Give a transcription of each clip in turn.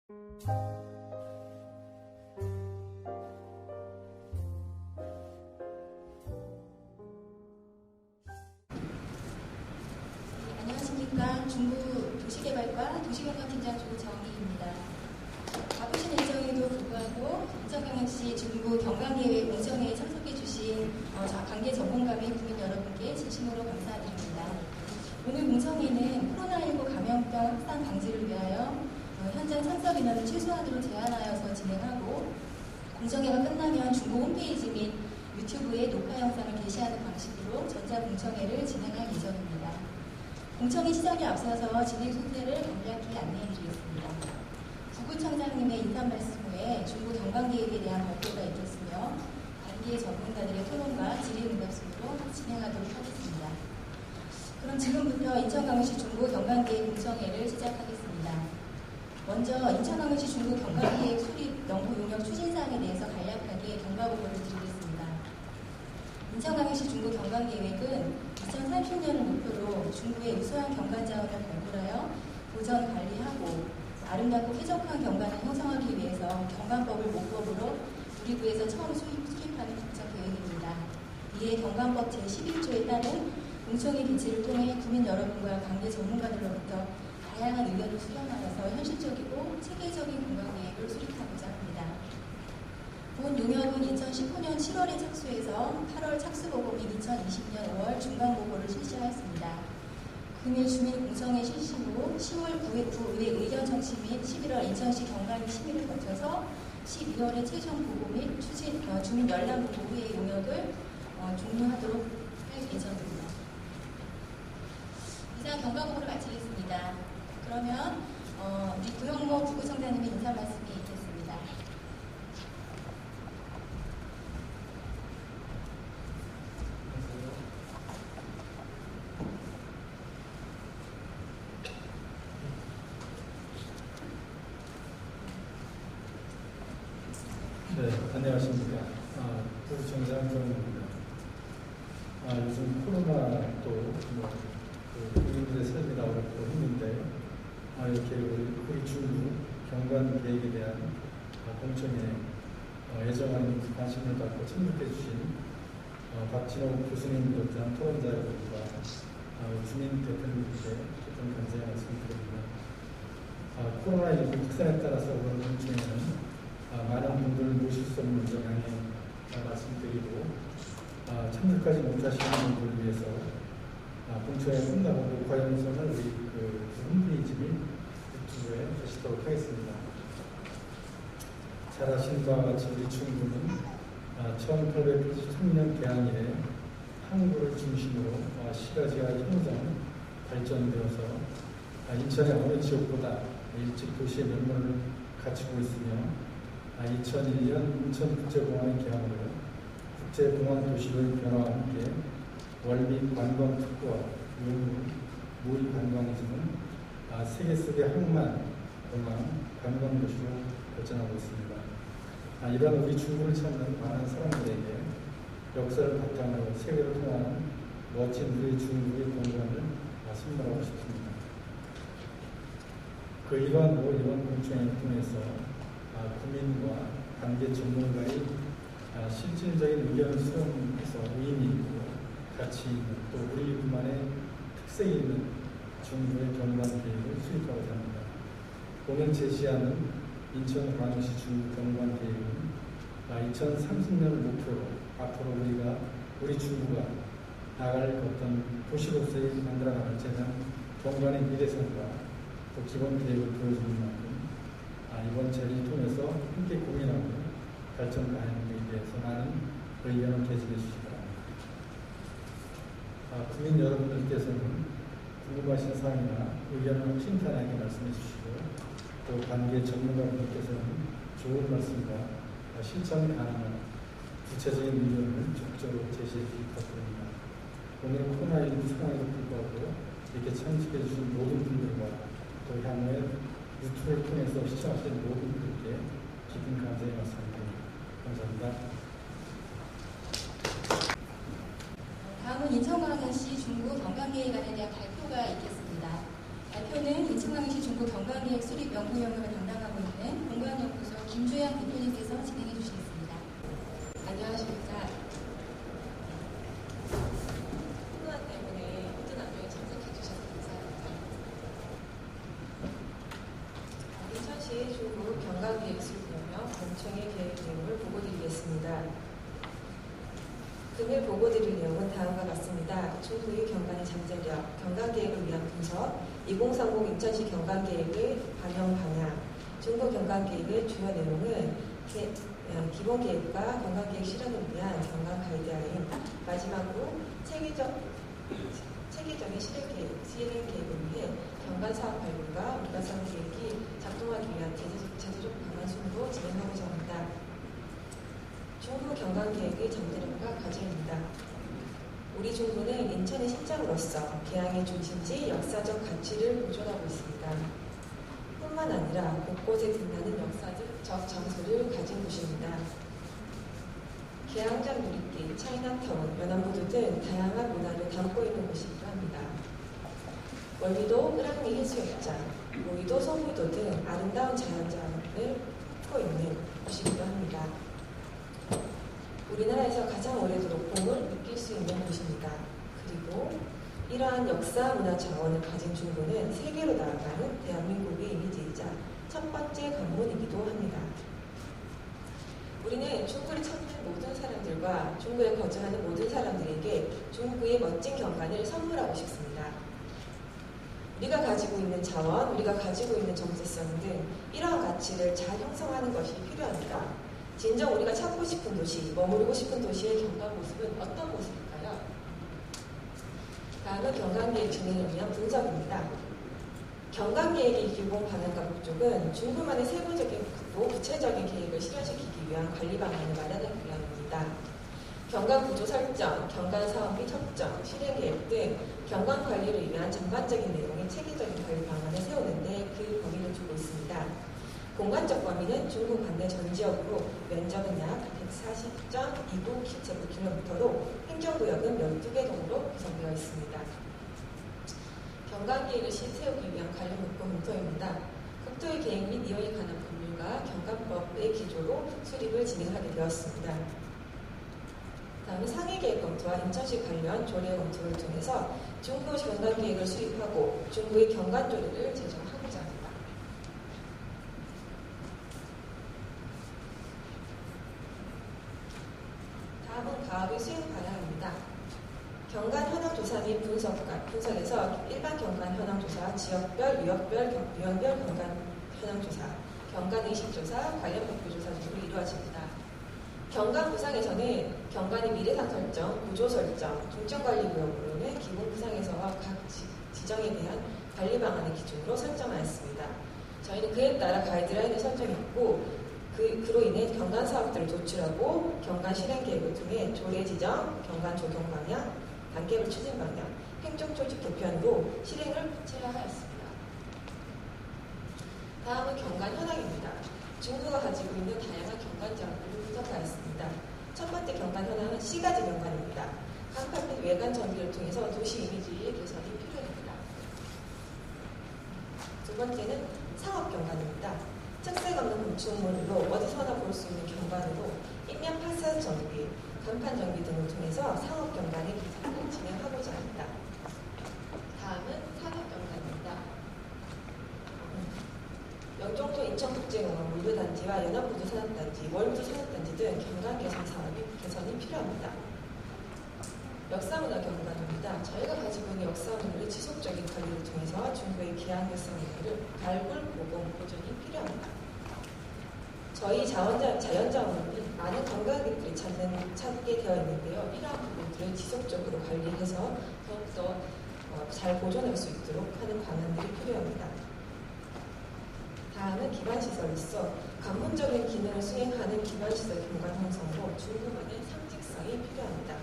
안녕하십니까. 중부 도시개발과 도시경관팀장 조정희입니다. 바쁘신 일정에도 불구하고 인천광역시 중부 경관계획 공청회에 참석해 주신 관계 전문가 및 국민 여러분께 진심으로 감사드립니다. 오늘 공청회는 코로나19 감염병 확산 방지를 위하여 현장 참석 인원을 최소한으로 제한하여서 진행하고, 공청회가 끝나면 중부 홈페이지 및 유튜브에 녹화 영상을 게시하는 방식으로 전자공청회를 진행할 예정입니다. 공청회 시작에 앞서서 진행 순서를 간략히 안내해드리겠습니다. 구구청장님의 인사 말씀 후에 중부 경관계획에 대한 발표가 있겠으며, 관계 전문가들의 토론과 질의응답식으로 진행하도록 하겠습니다. 그럼 지금부터 인천광역시 중부 경관계획 공청회를 시작하겠습니다. 먼저 인천광역시 중부 경관계획 수립 연구 용역 추진사항에 대해서 간략하게 경과보고를 드리겠습니다. 인천광역시 중부 경관계획은 2030년을 목표로 중부의 우수한 경관 자원을 발굴하여 보전 관리하고 아름답고 쾌적한 경관을 형성하기 위해서 경관법을 모법으로 우리 구에서 처음 수립하는 국정 계획입니다. 이에 경관법 제11조에 따른 공청회 개최를 통해 국민 여러분과 관계 전문가들로부터 다양한 의견을 수렴하여서 현실적이고 체계적인 공간계획을 수립하고자 합니다. 본 용역은 2019년 7월에 착수해서 8월 착수보고 및 2020년 5월 중간보고를 실시하였습니다. 금일 주민공청회 실시 후 10월 9회 의견 청취 및 11월 인천시 경관 심의를 거쳐서 12월에 최종 보고 및 주민 열람 보고 후의 용역을 종료하도록 할 예정입니다. 이상 경과보고를 마치겠습니다. 그러면 우리 구형모 구구청장님의 인사 말씀이 있겠습니다. 네, 안녕하십니까. 구구청장 정입니다. 요즘 코로나 또 국민들의 삶이 어렵고 했는데 이렇게 우리 중부 경관 계획에 대한 공청회에 애정하는 관심을 갖고 참석해 주신 박진호 교수님 비롯한 토론자 여러분과 주민 대표님께 깊은 감사의 말씀드립니다. 코로나19 확산에 따라서 오늘 공청회는 많은 분들을 모실 수 없는 영향에 말씀드리고 참석하지 못하시는 분들을 위해서 공청회 끝나고 녹화 영상을 우리 홈페이지 및 유튜브에 하시도록 하겠습니다. 잘 아시는 바와 같이 우리 중부는 1883년 개항 이래 항구를 중심으로 시가지와 형성 발전되어서 인천의 어느 지역보다 일찍 도시의 면모를 갖추고 있으며 2001년 인천국제공항의 개항으로 국제공항 도시의 변화와 함께 월미 관광 특구와 용무, 모의 관광지는 세계 속의 항만, 공항, 관광 도시로 발전하고 있습니다. 이런 우리 중부를 찾는 많은 사람들에게 역사를 바탕으로 세계로 통하는 멋진 우리 중부의 공간을 선물하고 싶습니다. 이번 공청회를 통해서 국민과 관계 전문가의 실질적인 의견을 수렴해서 의미 있고 가치 있는 또 우리만의 특색이 있는 중부의 경관 계획을 수립하고자 합니다. 오늘 제시하는 인천광역시 중부 경관 계획은 2030년을 목표로 앞으로 우리 중부가 나갈 어떤 도시로서의 만들어 나갈 때는 경관의 미래성과 또 기본 계획을 보여주는 만큼 이번 자리를 통해서 함께 고민하고 발전 방향에 대해서 많은 의견을 개진해 주시기 바랍니다. 국민 여러분들께서는 궁금하신 사항이나 의견을 신선하게 말씀해 주시고 또 관계 전문가분들께서는 좋은 말씀과 실천 가능한 구체적인 의견을 적극적으로 제시해 주시기 부탁드립니다. 오늘 코로나19 상황에도 불구하고 이렇게 참석해 주신 모든 분들과 또 향후에 유튜브를 통해서 시청하시는 모든 분들께 깊은 감사의 말씀드립니다. 감사합니다. 다음은 인천광역시 중부 경관계획안에 대한 발표가 있겠습니다. 발표는 인천광역시 중부 경관계획 수립 연구 영역을 담당하고 있는 김주영 대표님께서 진행해 주시겠습니다. 안녕하십니까. 코로나 때문에 모든 활동에 참석해 주셔서 감사합니다. 인천시 중구 경감기획 수립하며 본청의 계획 내용을 보고드리겠습니다. 금일 보고드릴 내용은 다음과 같습니다. 중구의 경관의 잠재력, 경관계획을 위한 분석, 2030 인천시 경관계획의 반영 방향, 중구 경관계획의 주요 내용은 기본 계획과 경관계획 실현을 위한 경관 가이드라인, 마지막으로 체계적인 실행 계획을 위해 경관 사업 발굴과 우가사업 계획이 작동하기 위한 제도적 방안 순으로 진행하고자 합니다. 중구 경관계획의 잠재력과 과제입니다. 우리 중구는 인천의 심장으로서 계양의 중심지 역사적 가치를 보존하고 있습니다. 뿐만 아니라 곳곳에 빛나는 역사적 장소를 가진 곳입니다. 계양장 누리길, 차이나타운, 연안부두 등 다양한 문화를 담고 있는 곳이기도 합니다. 월미도 을왕리 해수욕장, 모이도 소무도 등 아름다운 자연장을 품고 있는 곳이기도 합니다. 우리나라에서 가장 오래도록 봄을 느낄 수 있는 곳입니다. 그리고 이러한 역사 문화 자원을 가진 중구는 세계로 나아가는 대한민국의 이미지이자 첫 번째 관문이기도 합니다. 우리는 중구를 찾는 모든 사람들과 중구에 거주하는 모든 사람들에게 중구의 멋진 경관을 선물하고 싶습니다. 우리가 가지고 있는 자원, 우리가 가지고 있는 정체성 등 이러한 가치를 잘 형성하는 것이 필요합니다. 진정 우리가 찾고 싶은 도시, 머무르고 싶은 도시의 경관 모습은 어떤 모습일까요? 다음은 경관계획 진행을 위한 분석입니다. 경관계획의 기본 방향과 목적은 중구만의 세부적이고 구체적인 계획을 실현시키기 위한 관리 방안을 마련하기 위함입니다. 경관 구조 설정, 경관 사업비 협정, 실행계획 등 경관 관리를 위한 전반적인 내용의 체계적인 관리 방안을 세우는데 그 범위를 두고 있습니다. 공간적 범위는 중구 관내 전 지역으로 면적은 약 140.29km로 행정구역은 12개 동으로 구성되어 있습니다. 경관계획을 세우기 위한 관련 목표 검토입니다. 국토의 계획 및 이용에 관한 법률과 경관법의 기조로 수립을 진행하게 되었습니다. 다음은 상해계획 검토와 인천시 관련 조례 검토를 통해서 중구 경관계획을 수립하고 중구의 경관조례를 제정하고자 합니다. 다음은 가업의 수행 방향입니다. 경관 현황 조사 및 분석에서 일반 경관 현황 조사, 지역별, 유형별 경관 현황 조사, 경관 의식 조사, 관련 목표 조사 등으로 이루어집니다. 경관 구상에서는 경관의 미래상 설정, 구조 설정, 중점관리구역으로는 기본 구상에서와 각 지정에 대한 관리 방안의 기준으로 설정하였습니다. 저희는 그에 따라 가이드라인을 설정했고 그로 인해 경관 사업들을 도출하고 경관 실행 계획을 통해 조례 지정, 경관 적용 방향, 단계별 추진 방향, 행정 조직 개편으로 실행을 구체화하였습니다. 다음은 경관 현황입니다. 중구가 가지고 있는 다양한 경관 자원을 분석하였습니다. 첫 번째 경관 현황은 시가지 경관입니다. 간판 및 외관 정비를 통해서 도시 이미지의 개선이 필요합니다. 두 번째는 상업 경관입니다. 특색 없는 건축물로 어디서나 볼 수 있는 경관으로 입면 파사드 정비, 간판 정비 등을 통해서 상업 경관의 개선을 진행하고자 합니다. 다음은 산업 경관입니다. 영종도 인천국제공항 물류단지와 연안부두 산업단지, 월미도 산업단지 등 경관 개선 사업이 개선이 필요합니다. 역사문화 경관입니다. 저희가 가지고 있는 역사문화를 지속적인 관리를 통해서 중구의 계양 역사문화를 발굴, 보존, 보존이 필요합니다. 저희 자연자원은 많은 관광객들이 찾게 되어 있는데요. 이러한 부분들을 지속적으로 관리해서 더욱더 잘 보존할 수 있도록 하는 방안들이 필요합니다. 다음은 기반시설로서 관문적인 기능을 수행하는 기반시설 경관 형성으로 중구만의 상징성이 필요합니다.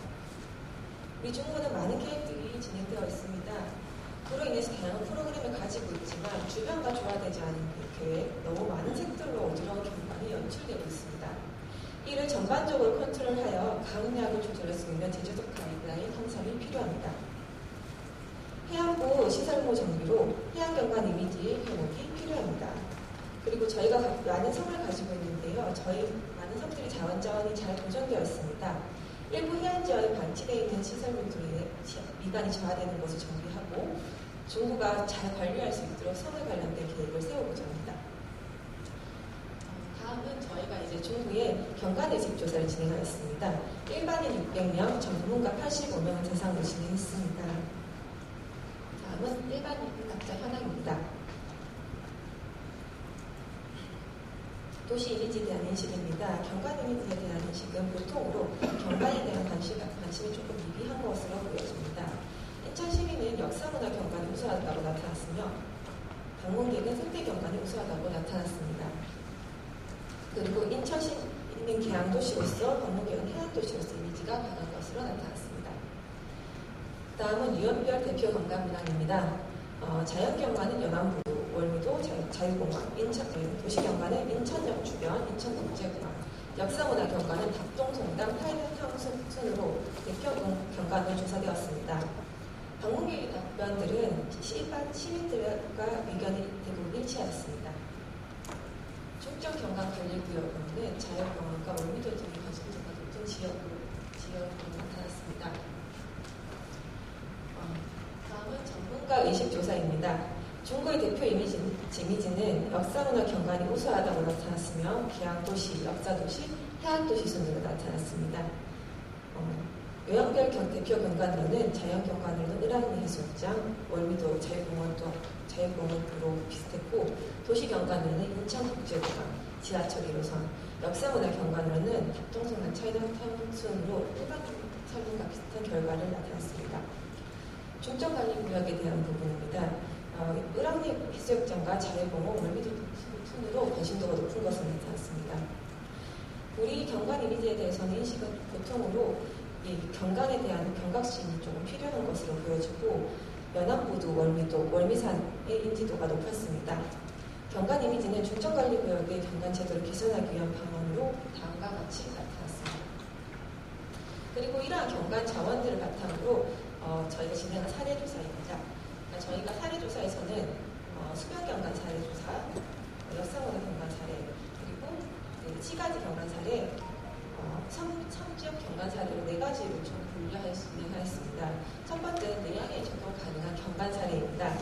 우리 중구는 많은 계획들이 진행되어 있습니다. 그로 인해서 다양한 프로그램을 가지고 있지만 주변과 조화되지 않은 계획, 너무 많은 색들로 어지러운 경관이 연출되고 있습니다. 이를 전반적으로 컨트롤하여 강약을 조절할 수 있는 제조적 가이드라인 형성이 필요합니다. 해안부 시설모 정비로 해안경관 이미지의 회복이 필요합니다. 그리고 저희가 많은 섬을 가지고 있는데요. 저희 많은 섬들이 자원이 잘 보존되어 있습니다. 일부 해안지역에 반티되어 있는 시설물들에 미관이 저하되는 것을 정비하고 중구가 잘 관리할 수 있도록 섬에 관련된 계획을 세우고자 합니다. 다음은 저희가 이제 중구의 경관예측 조사를 진행하였습니다. 일반인 600명, 전문가 85명을 대상으로 진행했습니다. 다음은 일반인 낙자 현황입니다. 도시 이미지에 대한 인식입니다. 경관 이미지에 대한 인식은 보통으로 경관에 대한 관심이 조금 미비한 것으로 보여집니다. 인천 시민은 역사문화 경관이 우수하다고 나타났으며 방문객은 생태 경관이 우수하다고 나타났습니다. 그리고 인천 시민은 계양도시로서 방문객은 해안도시로서 이미지가 강한 것으로 나타났습니다. 다음은 유연별 대표 경관 문항입니다. 자연경관은 연안부, 월미도, 자유공원, 도시경관은 인천역 주변, 인천국제공원, 역사문화경관은 답동성당, 타이틀타운 순으로 대표 경관으로 조사되었습니다. 방문객의 답변들은 일반 시민들과 의견이 대부분 일치하였습니다. 중점 경관 관리구역으로는 자유공원과 월미도 등이 관심도가 높은 지역으로 나타났습니다. 다음은 전문가 의식조사입니다. 중구의 대표 이미지는 역사문화 경관이 우수하다고 나타났으며 계양도시, 역사도시, 해안도시 순으로 나타났습니다. 요양별 대표 경관으로는 자연경관으로는 을왕리 해수욕장, 월미도 자유공원으로 비슷했고 도시경관으로는 인천국제공원, 지하철 1호선, 역사문화 경관으로는 답동성당 차이나타운 순으로 일반 설문과 비슷한 결과를 나타냈습니다. 중점관리구역에 대한 부분입니다. 을왕리 해수욕장과 자유공원, 월미도 순으로 관심도가 높은 것으로 나타났습니다. 우리 경관 이미지에 대해서는 인식은 보통으로 이 경관에 대한 경각심이 조금 필요한 것으로 보여지고 연안부두, 월미도, 월미산의 인지도가 높았습니다. 경관 이미지는 중점관리구역의 경관 제도를 개선하기 위한 방안으로 다음과 같이 나타났습니다. 그리고 이러한 경관 자원들을 바탕으로 저희가 진행한 사례조사입니다. 저희가 사례조사에서는 수변경관 사례조사, 역사문화 경관 사례, 그리고 시가지 경관 사례, 섬지역 경관 사례로 4가지로 좀 분류하였습니다. 첫 번째는 내양에 적용 가능한 경관 사례입니다.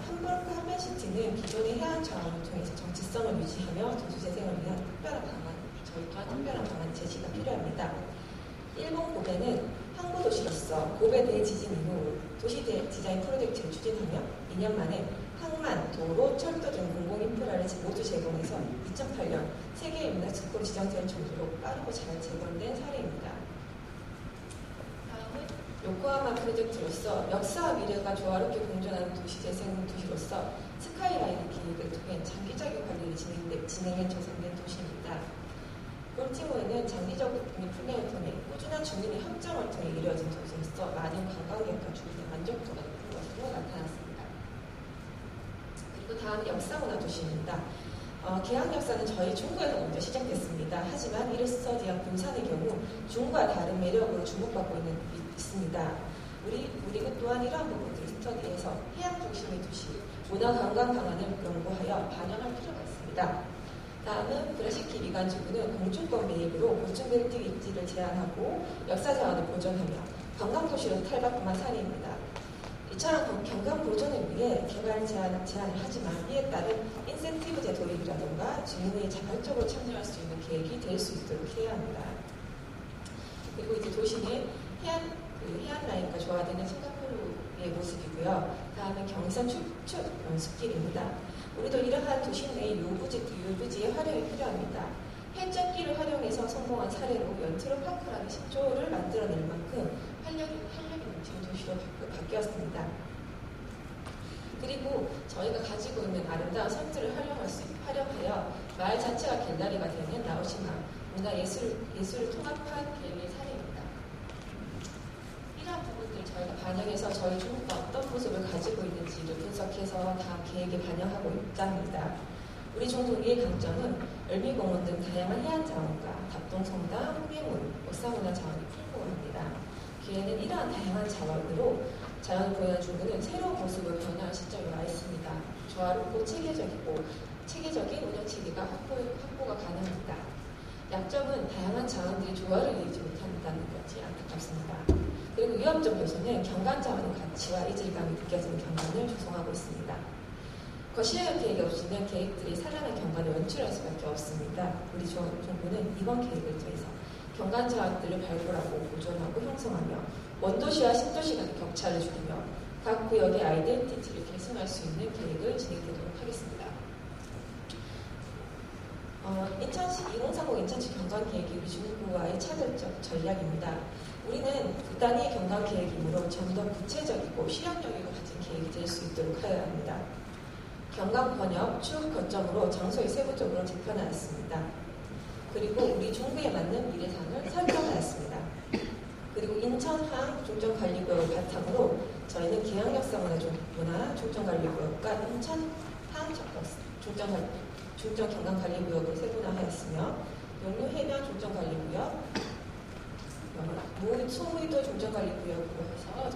함버크 한면시티는 기존의 해안 자원을 통해서 정체성을 유지하며 도시재생을 위한 특별한 방안, 저희 또한 특별한 방안 제시가 필요합니다. 일본 고베는 항구도시로서 고베 대지진 이후 도시 디자인 프로젝트를 추진하며 2년 만에 항만, 도로, 철도 등 공공인프라를 모두 제공해서 2008년 세계 유네스코 지정될 정도로 빠르고 잘 재건된 사례입니다. 다음은 요코하마 프로젝트로서 역사와 미래가 조화롭게 공존하는 도시재생 도시로서 스카이라인 기획을 통해 장기적인 관리를 진행해 조성된 도시입니다. 볼티모어는 장기적 플랜을 통해 꾸준한 주민의 협정을 통해 이루어진 도시로서 많은 관광객과 주민의 만족도가 높은 것으로 나타났습니다. 그리고 다음 역사문화 도시입니다. 계양 역사는 저희 중구에서 먼저 시작됐습니다. 하지만 이로써 대한 군산의 경우 중구와 다른 매력으로 주목받고 있습니다. 우리는 또한 이러한 부분들을 스터디해서 해양 중심의 도시, 문화관광 방안을 연구하여 반영할 필요가 있습니다. 다음은 브라시키 미관지구는 공중권 매입으로 고층벨트 입지를 제한하고 역사자원을 보존하며 관광도시로 탈바꿈한 사례입니다. 이처럼 경관 보존을 위해 개발 제한을 하지만 이에 따른 인센티브제 도입이라든가 주민이 자발적으로 참여할 수 있는 계획이 될 수 있도록 해야 합니다. 그리고 이제 도시는 해안 라인과 조화되는 싱가포르의 모습이고요. 다음은 경의선 축축 숲길입니다. 우리도 이러한 도시 내의 유부지의 활용이 필요합니다. 해적기를 활용해서 성공한 사례로 연트로 파크라는 10조를 만들어낼 만큼 활력이 넘치는 도시로 바뀌었습니다. 그리고 저희가 가지고 있는 아름다운 섬들을 활용하여 마을 자체가 갤러리가 되는 나오시마 문화예술을 통합한 계획의 사례입니다. 이러한 부분들 저희가 반영해서 저희 중구가 어떤 모습을 가지고 있는지를 분석해서 다음 계획에 반영하고 있다 합니다. 우리 중구의 강점은 을미공원 등 다양한 해안 자원과 답동성당, 홍해문, 역사문화 자원이 풍부합니다. 기회는 이러한 다양한 자원으로 자연을 보유한 중구는 새로운 모습을 변화할 시점에 와 있습니다. 조화롭고 체계적인 운영 체계가 확보가 가능합니다. 약점은 다양한 자원들이 조화를 이루지 못한다는 것이 안타깝습니다. 그리고 위험점 요소는 경관 자원의 가치와 이질감이 느껴지는 경관을 조성하고 있습니다. 거시적 계획이 없이는 계획들이 산란한 경관을 연출할 수밖에 없습니다. 우리 정부는 이번 계획을 통해서 경관 자원들을 발굴하고 보존하고 형성하며 원도시와 신도시 간의 격차를 줄이며 각 구역의 아이덴티티를 개선할 수 있는 계획을 진행되도록 하겠습니다. 2030 인천시 경관계획이 우리 중구와의 차별적 전략입니다. 우리는 단위 경관계획이므로 좀 더 구체적이고 실행력을 가진 계획이 될 수 있도록 하여야 합니다. 경관 번역, 추후 거점으로 장소를 세부적으로 재편하였습니다. 그리고 우리 중구에 맞는 미래상을 설정하였습니다. 그리고 인천항 중점관리구역을 바탕으로 저희는 계양역사문화 중점관리구역과 인천항 중점경관관리구역을 세분화하였으며 용류해변 중점관리구역, 소무이도 중점관리구역으로 해서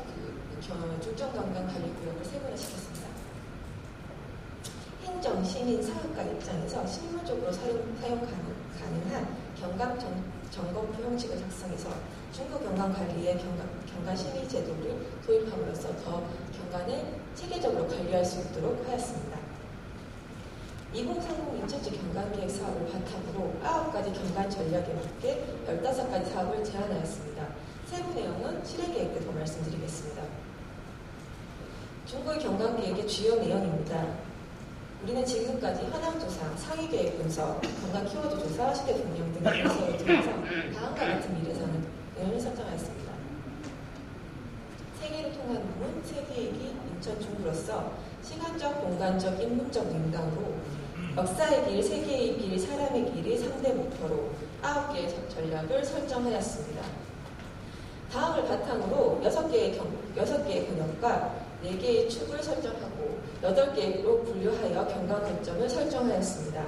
중점경관관리구역을 세분화시켰습니다. 행정, 시민, 사업가 입장에서 실무적으로 사용 가능한 경관 점검표 형식을 작성해서 중구 경관 관리의 경관 심의 제도를 도입함으로써 더 경관을 체계적으로 관리할 수 있도록 하였습니다. 2030 인천시 경관계획 사업을 바탕으로 9가지 경관 전략에 맞게 15가지 사업을 제안하였습니다. 세부 내용은 실행계획 때 더 말씀드리겠습니다. 중구의 경관계획의 주요 내용입니다. 우리는 지금까지 현황조사, 상위계획 분석, 경관 키워드 조사, 시대 분명 등의 분석을 통해서 다음과 같은 미래상을 설정하였습니다. 세계를 통한 부문, 세계획이 인천 중구로서 시간적, 공간적, 인문적 인강으로 역사의 길, 세계의 길, 사람의 길이 3대 목표로 9개의 전략을 설정하였습니다. 다음을 바탕으로 6개의 번역과 4개의 축을 설정하고 8개로 분류하여 경관 거점을 설정하였습니다.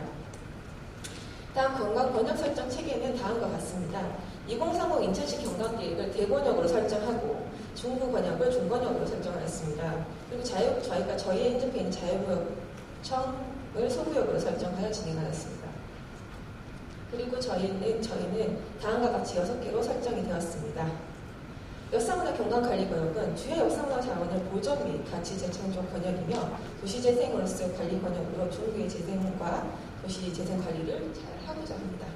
다음 경관 번역 설정 체계는 다음과 같습니다. 2030 인천시 경관계획을 대번역으로 설정하고 중구 번역을 중번역으로 설정하였습니다. 그리고 저희의 핸드페인 자유구역청을 소구역으로 설정하여 진행하였습니다. 그리고 저희는 다음과 같이 6개로 설정이 되었습니다. 역사문화 경관관리구역은 주요 역사문화 자원을 보존 및 가치 재창조 번역이며 도시재생으로서의 관리 번역으로 중구의 재생과 도시재생 관리를 잘 하고자 합니다.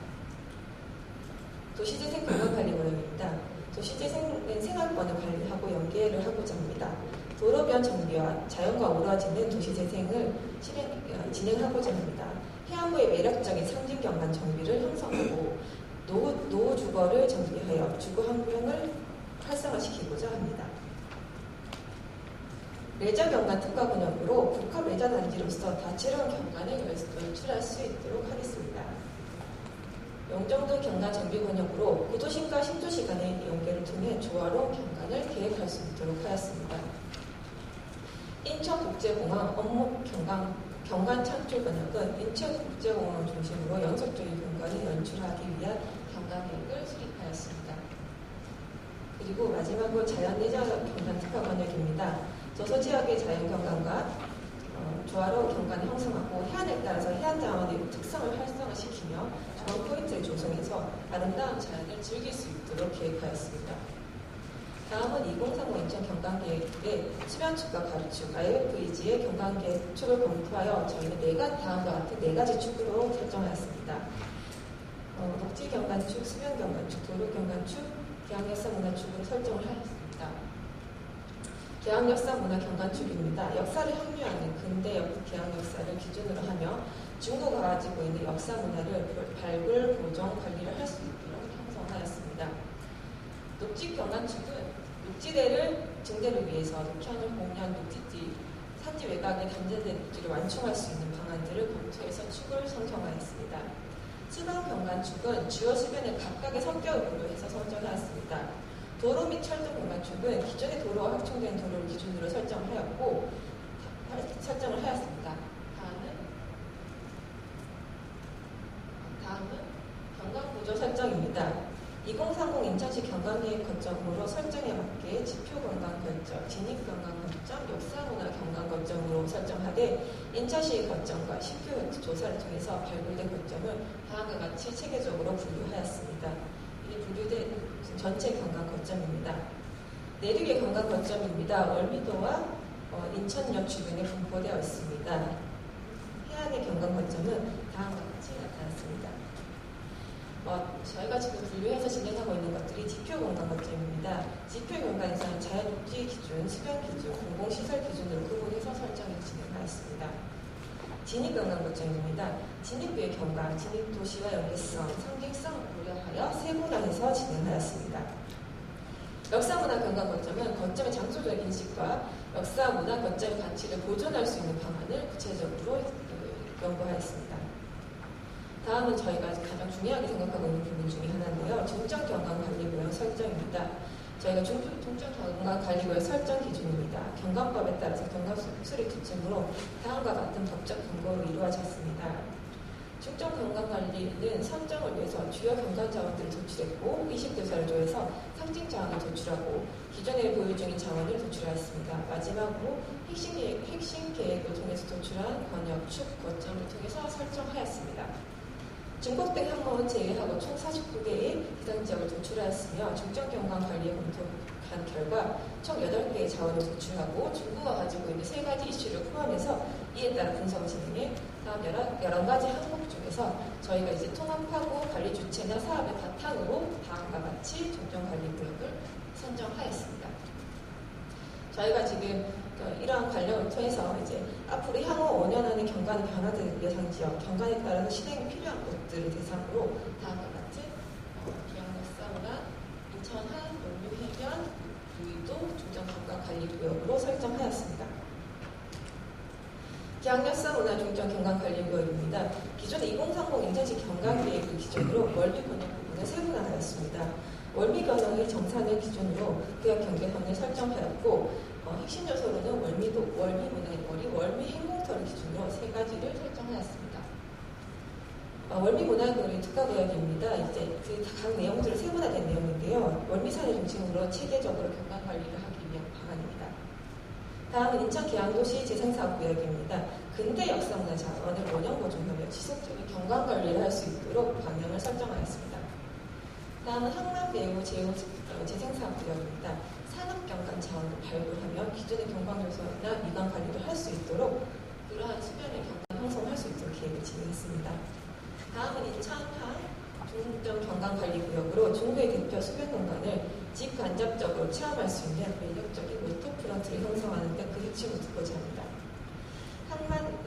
도시재생 경관관리구역입니다. 도시재생은 생활권을 관리하고 연계를 하고자 합니다. 도로변 정비와 자연과 어우러지는 도시재생을 진행하고자 합니다. 해안구의 매력적인 상징경관 정비를 형성하고 노후 주거를 정비하여 주거 환경을 활성화시키고자 합니다. 레저 경관 특화 번역으로 복합 레저 단지로서 다채로운 경관을 연출할 수 있도록 하겠습니다. 영종도 경관 정비 번역으로 구도심과 신도시 간의 연계를 통해 조화로운 경관을 계획할 수 있도록 하였습니다. 인천국제공항 업무 경관 창출 번역은 인천국제공항을 중심으로 연속적인 경관을 연출하기 위한 경관 계획을 수립하였습니다. 그리고 마지막으로 자연내적 경관 특화 번역입니다. 도서지역의 자연경관과 조화로운 경관을 형성하고 해안에 따라서 해안 자원의 특성을 활성화시키며 좋은 포인트를 조성해서 아름다운 자연을 즐길 수 있도록 계획하였습니다. 다음은 2030 인천 경관계획의 수변축과 가로축, IFEG의 경관계획 축을 검토하여 저희는 다음과 같은 4가지 축으로 설정하였습니다. 녹지경관축, 수변경관축, 도로경관축, 계양역사문화축으로 설정을 하였습니다. 계양역사문화경관축입니다. 역사를 향유하는 근대 계양역사를 기준으로 하며 중구가 가지고 있는 역사문화를 발굴, 보존, 관리를 할 수 있도록 형성하였습니다. 녹지경관축은 녹지대를 증대를 위해서 녹현을 공유한 녹지지, 산지 외곽의 단절된 녹지를 완충할 수 있는 방안들을 검토해서 축을 형성하였습니다. 수변경관축은 주요 수변의 각각의 성격으로 해서 설정하였습니다. 도로 및 철도 경관축은 기존의 도로와 확충된 도로를 기준으로 설정을 하였습니다. 다음은 경관구조 설정입니다. 2030 인천시 경관계획 거점으로 설정에 맞게 지표 경관 거점, 진입 경관 거점, 역사문화 경관 거점으로 설정하되 인천시 거점과 시표 조사를 통해서 발굴된 거점을 다음과 같이 체계적으로 분류하였습니다. 이 분류된 전체 경관 거점입니다. 내륙의 경관 거점입니다. 월미도와 인천역 주변에 분포되어 있습니다. 해안의 경관 거점은 다음과 같이 나타났습니다. 저희가 지금 분류해서 진행하고 있는 것들이 지표 경관 거점입니다. 지표 경관에서는 자연육지 기준, 수변 기준, 공공시설 기준으로 구분해서 설정해 진행하였습니다. 진입 경관 거점입니다. 진입부의 경관, 진입 도시와 연계성, 상징성을 고려하여 세분화해서 진행하였습니다. 역사문화 경관 거점은 거점의 장소적 인식과 역사문화 거점의 가치를 보존할 수 있는 방안을 구체적으로 연구하였습니다. 다음은 저희가 가장 중요하게 생각하고 있는 부분 중에 하나인데요. 중점경관관리구역 설정입니다. 저희가 중점경관관리구역 설정 기준입니다. 경관법에 따라서 경관수리 기준으로 다음과 같은 법적 근거로 이루어졌습니다. 중점경관관리는 선정을 위해서 주요 경관자원들을 도출했고 의식교사를 조회해서 상징자원을 도출하고 기존에 보유 중인 자원을 도출하였습니다. 마지막으로 핵심 계획을 통해서 도출한 권역, 축, 거점을 통해서 설정하였습니다. 중국 등 항목은 제외하고 총 49개의 대상 지역을 도출하였으며 중점경관 관리에 검토한 결과 총 8개의 자원을 도출하고 중국가 가지고 있는 3가지 이슈를 포함해서 이에 따라 분석 진행해 다음 여러 가지 항목 중에서 저희가 이제 통합하고 관리 주체나 사업의 바탕으로 다음과 같이 중점관리구역을 선정하였습니다. 저희가 지금 이러한 관련을 통해서 이제 앞으로 향후 5년 안에 경관이 변화될 예상 지역, 경관에 따라서 실행이 필요한 곳들을 대상으로 다음과 같이 기왕역사문화, 인천한, 용류해변, 무의도 중점경관관리구역으로 설정하였습니다. 기왕역사문화 중점경관관리구역입니다. 기존 2030 인천시 경관계획을 기준으로 월미 권역 부분을 세분화하였습니다. 월미 권역의 정산을 기준으로 구역 경계선을 설정하였고 핵심 요소로는 월미도, 월미문화의 거리, 월미 행궁터를 기준으로 3가지를 설정하였습니다. 월미문화의 거리 특가구역입니다. 이제 각 내용들을 세분화된 내용인데요. 월미산을 중심으로 체계적으로 경관 관리를 하기 위한 방안입니다. 다음은 인천계양도시 재생사업구역입니다. 근대 역사문화 자원을 원형 보존하며 지속적인 경관 관리를 할 수 있도록 방향을 설정하였습니다. 다음은 항만배후 재생사업구역입니다. 산업경관 자원을 발굴하며 기존의 경관조사나 미관 관리를 할 수 있도록 그러한 수변의 경관 형성을 할 수 있도록 계획을 진행했습니다. 다음은 인천항 중점경관관리구역으로 중구의 대표 수변 공간을 직간접적으로 체험할 수 있는 매력적인 워터프런트를 형성하는 데 그 핵심을 두고자 합니다. 항만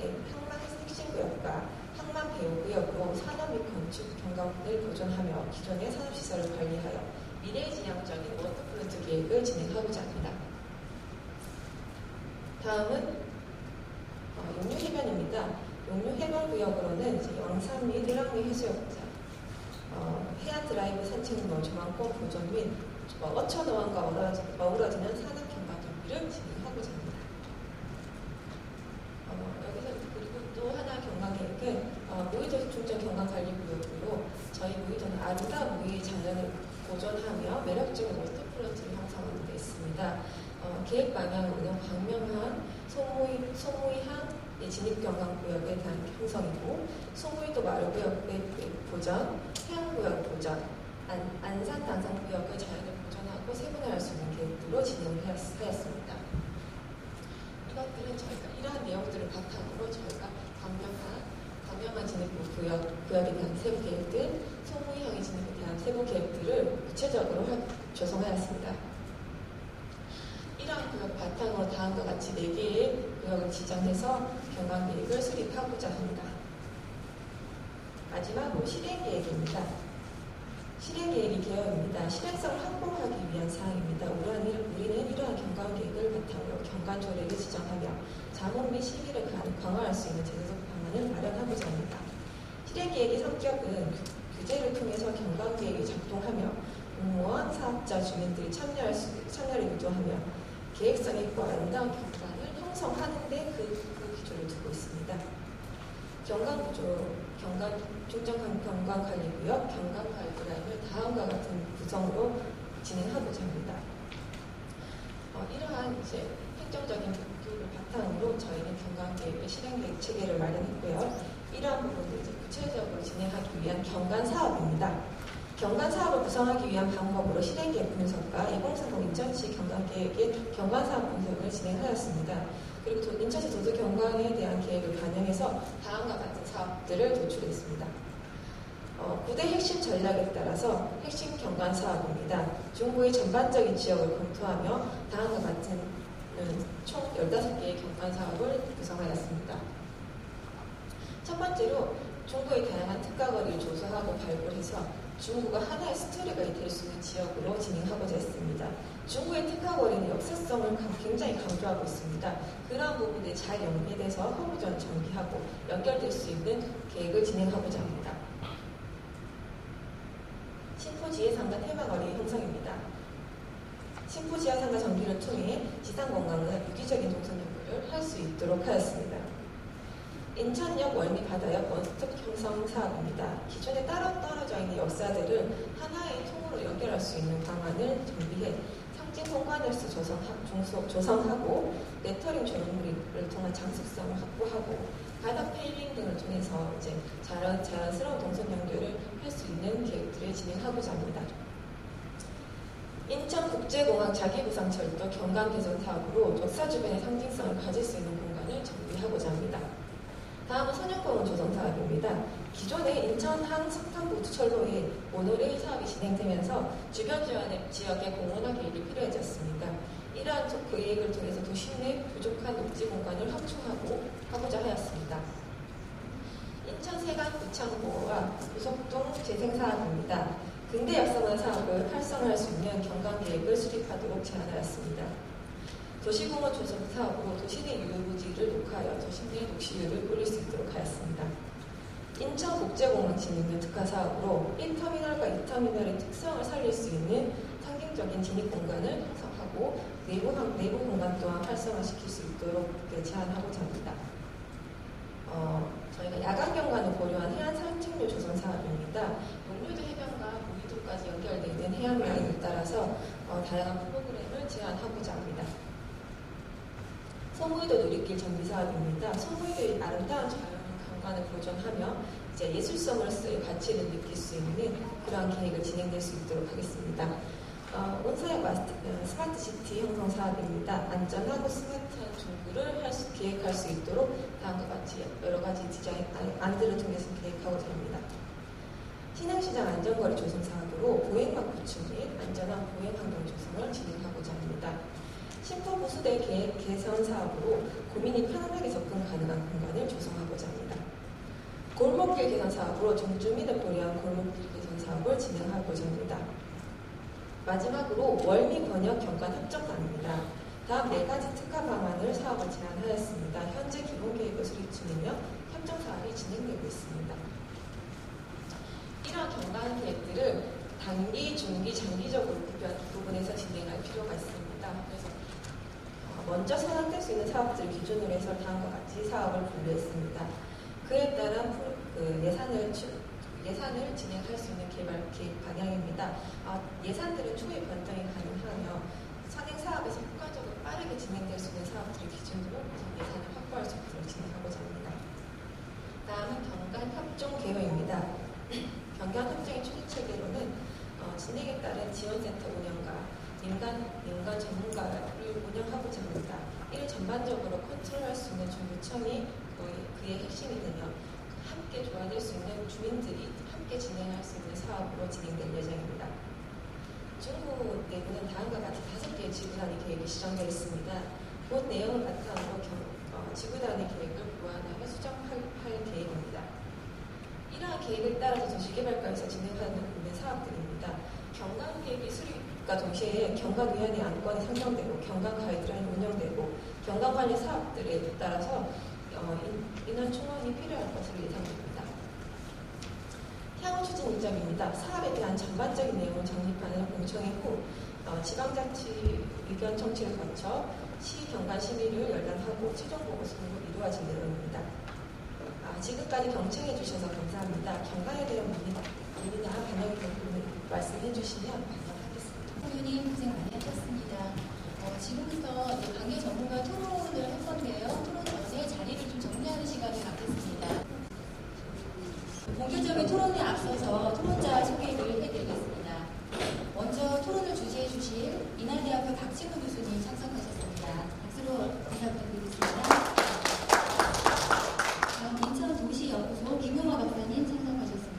핵심구역과 항만 배후구역으로 산업 및 건축 경관을 보존하며 기존의 산업시설을 관리하여 미래지향적인 워터프런트 계획을 진행하고자 합니다. 다음은 용류해변입니다. 용류해변구역으로는 왕산 및 일랑리 해수욕장, 해안 드라이브 산책로, 조망권 보존 및 어촌어원과 어우러지는 산업 경관 정비를 진행하고자 합니다. 여기서 그리고 또 하나 경관 계획은 무의도 중점 경관 관리 구역으로 저희 무의도는 아름다운 무의 자연을 보존하며 매력적인 워터프런트를 형성하는 데 있습니다. 계획 방향으로는 광명항, 소무이항 진입경관구역에 대한 형성이고 소무이도 마을구역의 보전, 해안구역 보전, 안산 단산구역의 자연을 보존하고 세분화할 수 있는 계획으로 진행을 하였습니다. 이것들은 저희가 이러한 내용들을 바탕으로 저희가 광명항 진입구 구역에 대한 세부 계획들, 소무이항의 진입에 대한 세부 계획들을 구체적으로 조성하였습니다. 이러한 구역 바탕으로 다음과 같이 4개의 구역을 지정해서 경관계획을 수립하고자 합니다. 마지막으로 실행계획입니다. 실행계획이 개요입니다. 실행성을 확보하기 위한 사항입니다. 우리는 이러한 경관계획을 바탕으로 경관조례를 지정하며 자문 및 시비를 강화할 수 있는 제도적 방안을 마련하고자 합니다. 실행계획의 성격은 규제를 통해서 경관계획이 작동하며 공무원, 사업자, 주민들이 참여를 유도하며 계획성 있고 아름다운 경관을 형성하는 데 그 기조를 두고 있습니다. 경관구조, 경관관리구역, 경관가이드라인을 다음과 같은 구성으로 진행하고자 합니다. 이러한 이제 행정적인 부분을 바탕으로 저희는 경관계획의 실행계획 체계를 마련했고요. 이러한 부분을 이제 구체적으로 진행하기 위한 경관사업입니다. 경관사업을 구성하기 위한 방법으로 실행계획 분석과 2030 인천시 경관계획의 경관사업 분석을 진행하였습니다. 그리고 인천시 도시경관에 대한 계획을 반영해서 다음과 같은 사업들을 도출했습니다. 9대 핵심 전략에 따라서 핵심 경관 사업입니다. 중구의 전반적인 지역을 검토하며 다음과 같은 총 15개의 경관 사업을 구성하였습니다. 첫 번째로 중구의 다양한 특가거리를 조사하고 발굴해서 중구가 하나의 스토리가 될 수 있는 지역으로 진행하고자 했습니다. 중구의 특가거리는 역사성을 굉장히 강조하고 있습니다. 그러한 부분에 잘 연계돼서 허브전 전개하고 연결될 수 있는 계획을 진행하고자 합니다. 신포지혜상가 테마거리 형성입니다. 신포지하상가 전기를 통해 지상관광은 유기적인 동선 연구를 할 수 있도록 하였습니다. 인천역 월미 바다역 원스톱 형성 사업입니다. 기존에 따로 떨어져 있는 역사들을 하나의 통으로 연결할 수 있는 방안을 정비해 상징 공간에서 조성하고 레터링 조형물을 통한 장식성을 확보하고 바닥 페일링 등을 통해서 이제 자연스러운 동선 연결을 할 수 있는 계획들을 진행하고자 합니다. 인천국제공항 자기부상철도 경관개선 사업으로 역사 주변의 상징성을 가질 수 있는 공간을 정비하고자 합니다. 다음은 선형공원 조성 사업입니다. 기존의 인천항 석탄부두철로에 모노레일 사업이 진행되면서 주변 지역의 공원화 계획이 필요해졌습니다. 이러한 계획을 통해서 도시 내 부족한 녹지 공간을 확충하고자 하였습니다. 인천 세관 구창보호와 구석동 재생 사업입니다. 근대 역사문화 사업을 활성화할 수 있는 경관 계획을 수립하도록 제안하였습니다. 도시공원 조성 사업으로 도시 내 유휴부지를 녹화하여 도시 내 녹시율을 올릴 수 있도록 하였습니다. 인천국제공항 진입 특화 사업으로 1터미널과 2터미널의 특성을 살릴 수 있는 상징적인 진입 공간을 형성하고 내부 공간 또한 활성화시킬 수 있도록 제안하고자 합니다. 저희가 야간 경관을 고려한 해안 산책로 조성 사업입니다. 용류도 해변과 무의도까지 연결되어 있는 해안 라인을 따라서 다양한 프로그램을 제안하고자 합니다. 소무의도 누리길 정비 사업입니다. 소무의도의 아름다운 자연 경관을 보존하며 이제 예술성으로서의 가치를 느낄 수 있는 그러한 계획을 진행될 수 있도록 하겠습니다. 온사역 스마트시티 형성 사업입니다. 안전하고 스마트한 중구를 기획할 수 있도록 다음과 같이 여러 가지 디자인 안들을 통해서 계획하고자 합니다. 신흥시장 안전거리 조성 사업으로 보행막 구축 및 안전한 보행 환경 조성을 진행하고자 합니다. 신포보수대 계획 개선 사업으로 고민이 편안하게 접근 가능한 공간을 조성하고자 합니다. 골목길 개선 사업으로 정주민을 고려한 골목길 개선 사업을 진행하고자 합니다. 마지막으로 월미 번역 경관 협정단입니다. 다음 4가지 특화 방안을 사업을 제안하였습니다. 현재 기본 계획을 수립 중이며 협정 사업이 진행되고 있습니다. 이러한 경관 계획들을 단기, 중기, 장기적으로 부분에서 진행할 필요가 있습니다. 그래서 먼저 선언될 수 있는 사업들을 기준으로 해서 다음과 같이 사업을 분류했습니다. 그에 따른 예산을 진행할 수 있는 개발 계획 방향입니다. 예산들은 추후에 변동이 가능하며 선행 사업에서 효과적으로 빠르게 진행될 수 있는 사업들을 기준으로 예산을 확보할 수 있도록 진행하고자 합니다. 다음은 경관협종 개요입니다. 경관협종의 추진 체계로는 진행에 따른 지원센터 운영과 민간 전문가를 운영하고자 합니다. 이를 전반적으로 컨트롤할 수 있는 정부청이 그의 핵심이 되며 함께 조화될 수 있는 주민들이 함께 진행할 수 있는 사업으로 진행될 예정입니다. 중구 내부는 다음과 같이 5개의 지구단위 계획이 지정되어 있습니다. 본 내용을 바탕으로 지구단위 계획을 보완하여 수정할 계획입니다. 이러한 계획을 따라서 도시개발과에서 진행하는 있는 사업들입니다. 경관계획이 수립과 동시에 경관위원회 안건이 상정되고 경관가이드라인이 운영되고 경관관리 사업들에 따라서 인원 충원이 필요할 것으로 예상됩니다. 향후 추진 일정입니다. 사업에 대한 전반적인 내용을 정립하는 공청회 후 지방자치 의견 청취를 거쳐 시경관 심의를 열람하고 최종 보고 서로 이루어질 내용입니다. 지금까지 경청해 주셔서 감사합니다. 경강에 대한 문의나 반영이 부분을 말씀해 주시면 반영하겠습니다. 선생님 고생 많이 하셨습니다. 지금부터 이제 관계 전문가 토론을 할 건데요. 토론 전에 자리를 좀 정리하는 시간을 갖겠습니다. 본격적인 토론에 앞서서 토론자 소개를 해드리겠습니다. 먼저 토론을 주재해 주실 인하대학교 박진우 교수님 참석하셨습니다. 박수로 인사 부탁드리겠습니다. 다음 인천도시연구소 김용화 박사님 참석하셨습니다.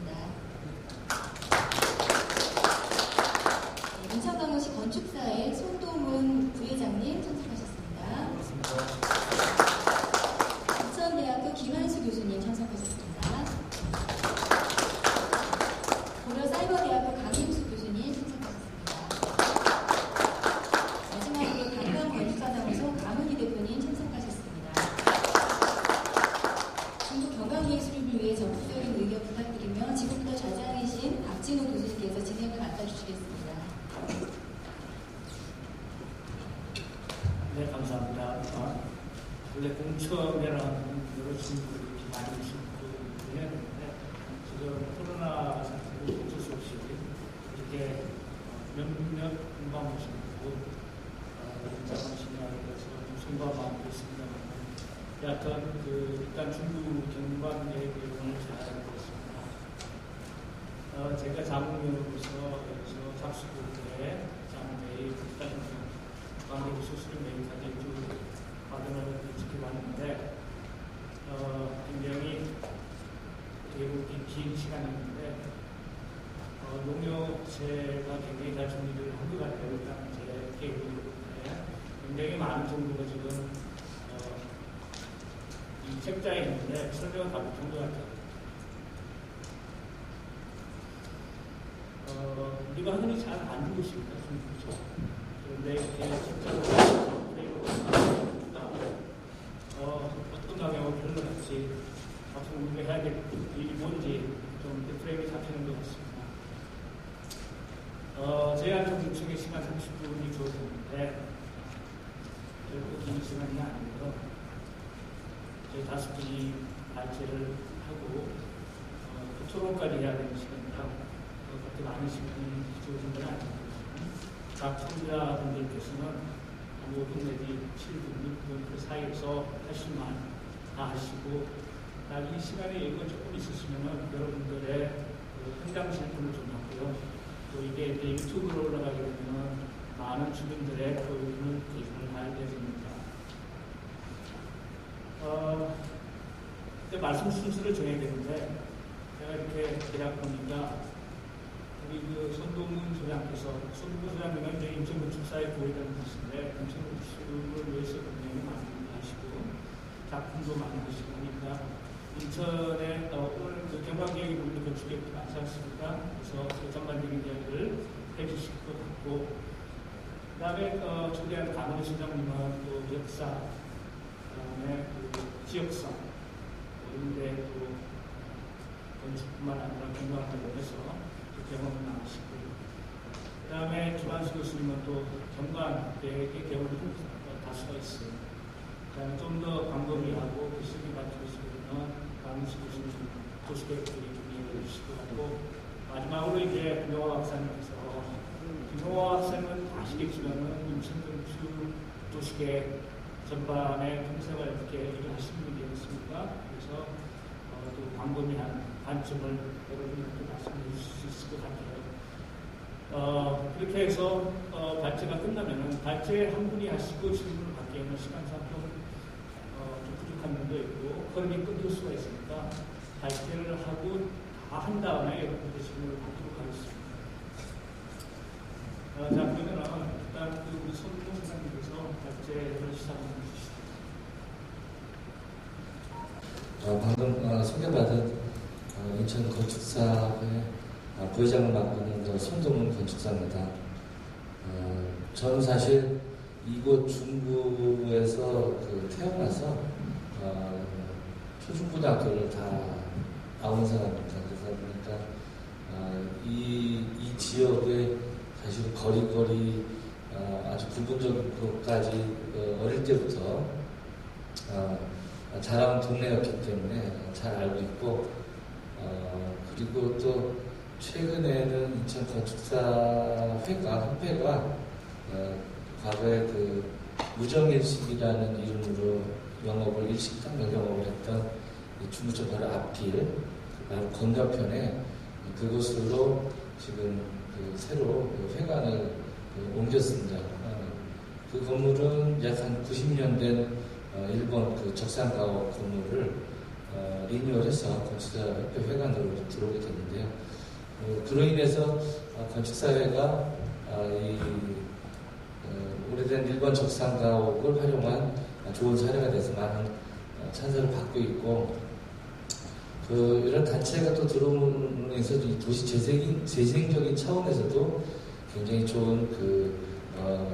인천광역시 건축사의 손동훈 부회장님 참석하셨습니다. 부천대학교 김한수 교수님 참석하셨습니다. 고려사이버대학교 강임수 교수님 참석하셨습니다. 마지막으로 단강건축사사무소 강은희 대표님 참석하셨습니다. 중국 경강예술인을 위해 적극적인 의견 부탁드리며 지금부터 자리에 계신 박진우 교수님께서 진행을 맡아주시겠습니다. 네, 감사합니다. 원래 공청회라는 여러 친구들이 많이 신고했는데 지금 코로나 사태로 어쩔 수 없이 이렇게 몇몇 금방 오시고 인자만 진행하게 돼서 좀 송구한 마음도 있습니다만 여하튼 일단 중국 경관의 내용을 잘 알고 있습니다. 제가 자문위원으로서 여기서 작수부에 자문회의 국가정책 관계부 수수료 매입까지 쭉 과정을 지켜봤는데 굉장히 대부분 긴 시간이었는데 농협체가 굉장히 잘 정리를 한 것 같아요. 일단 제 계획인데 굉장히 많은 정보가 지금 이 책자에 있는데 설명을 다 못한 것 같아요. 우리가 흔히 잘 안 주고 있습니다. 그렇죠? 그런데 이렇게 책자를 어떤 방향으로 흘러갈지 앞으로 우리가 해야 될 일이 뭔지 좀 프레임이 잡히는 것 같습니다. 제한적 요청의 시간 30분이 주어졌는데 결국 긴 시간이 아니고요. 저희 5분이 발제를 하고 토론까지 해야 되는 시간이라 그렇게 많은 시간이 주어진 건 아닙니다. 각 청자분들께서는 5분 내지 7분, 6분 그 사이에서 하실만 다 하시고 이 시간에 여유가 조금 있으시면 여러분들의 현장 실품을 좀 하고요. 또 이게 이제 유튜브로 올라가게 되면 많은 주민들의 의견을 봐야 됩니다. 이제 말씀 순서를 정해야 되는데 제가 이렇게 대략 보니까 우리 손동훈 소장께서 손동훈 소장님은 이제 인천건축사의 고위라는 것인데 인천건축을 위해서 굉장히 많이 하시고 작품도 만드시고 그러니까 인천에 오늘 경관계획이 보이는 건축에 많지 않습니까? 그래서 전반적인 이야기를 해주실 것 같고 그 다음에 초대한 강은희 소장님은 또 역사 그 다음에 지역사 이런데 또 건축뿐만 아니라 경관 관련해서 경험을 나누시고 그 다음에 김한수 교수님은 또 경관계획의 경험이 다수가 있어요. 그 다음에 좀 더 광범위하고 기술이 갖추고 있는 강은수 교수님 도시계획들이 좀 이해해 주실 것 같고 마지막으로 이제 김용화 박사님께서 김용화 박사님은 아시겠지만 인천건축 도시계획 전반의 통상을 이렇게 일을 하시는 분이 되겠습니까? 그래서 또 광범위한 관점을 여러분들께 말씀해 주실 수 있을 것 같아요. 그렇게 해서 발제가 끝나면은 발제 한 분이 하시고 질문을 받기에는 시간상 좀 부족한 면도 있고 흐름이 끊길 수가 있으니까 발제를 하고 다 한 다음에 여러분들 질문을 받도록 하겠습니다. 자, 그러면은 일단 우리 손동훈 소장님께서 발제를 시작해 주시죠. 방금 소개받은 인천건축사의 부회장을 맡고 있는 손동훈 건축사입니다. 저는 사실 이곳 중부에서 태어나서 초중고등학교를 다 나온 사람입니다. 그러다 보니까 이 지역의 사실 거리거리 아주 부분적인 것까지 어릴 때부터 자라온 동네였기 때문에 잘 알고 있고, 그리고 또 최근에는 인천 건축사 협회가 과거에 그 무정일식이라는 이름으로 영업을 일식당 영업을 했던 중구청 바로 앞길 바로 건너편에 그곳으로 지금 새로 회관을 옮겼습니다. 그 건물은 약 한 90년 된 일본 그 적산가옥 건물을 리뉴얼해서 건축사협회 회관으로 들어오게 됐는데요. 그로 인해서 건축사회가 이 오래된 일본 적산가옥을 활용한 좋은 사례가 돼서 많은 찬사를 받고 있고, 이런 단체가 또 들어오면서 도시 재생적인 차원에서도 굉장히 좋은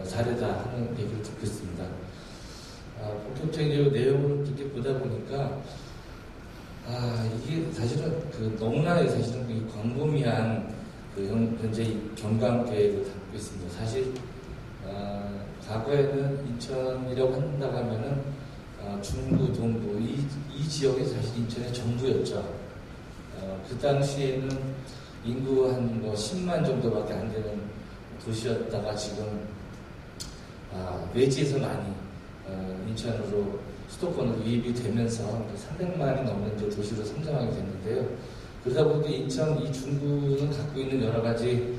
사례다 하는 얘기를 듣고 있습니다. 본격적인 내용을 이렇게 보다 보니까 이게 사실은 너무나 사실은 광범위한 현재 경관 계획을 담고 있습니다. 사실 과거에는 인천이라고 한다고 하면은 중구, 동구 이 지역이 사실 인천의 전부였죠. 그 당시에는 인구 한 10만 정도밖에 안 되는 도시였다가 지금 외지에서 많이 인천으로 수도권으로 유입이 되면서 300만이 넘는 도시로 성장하게 됐는데요. 그러다 보니까 인천 이 중구는 갖고 있는 여러 가지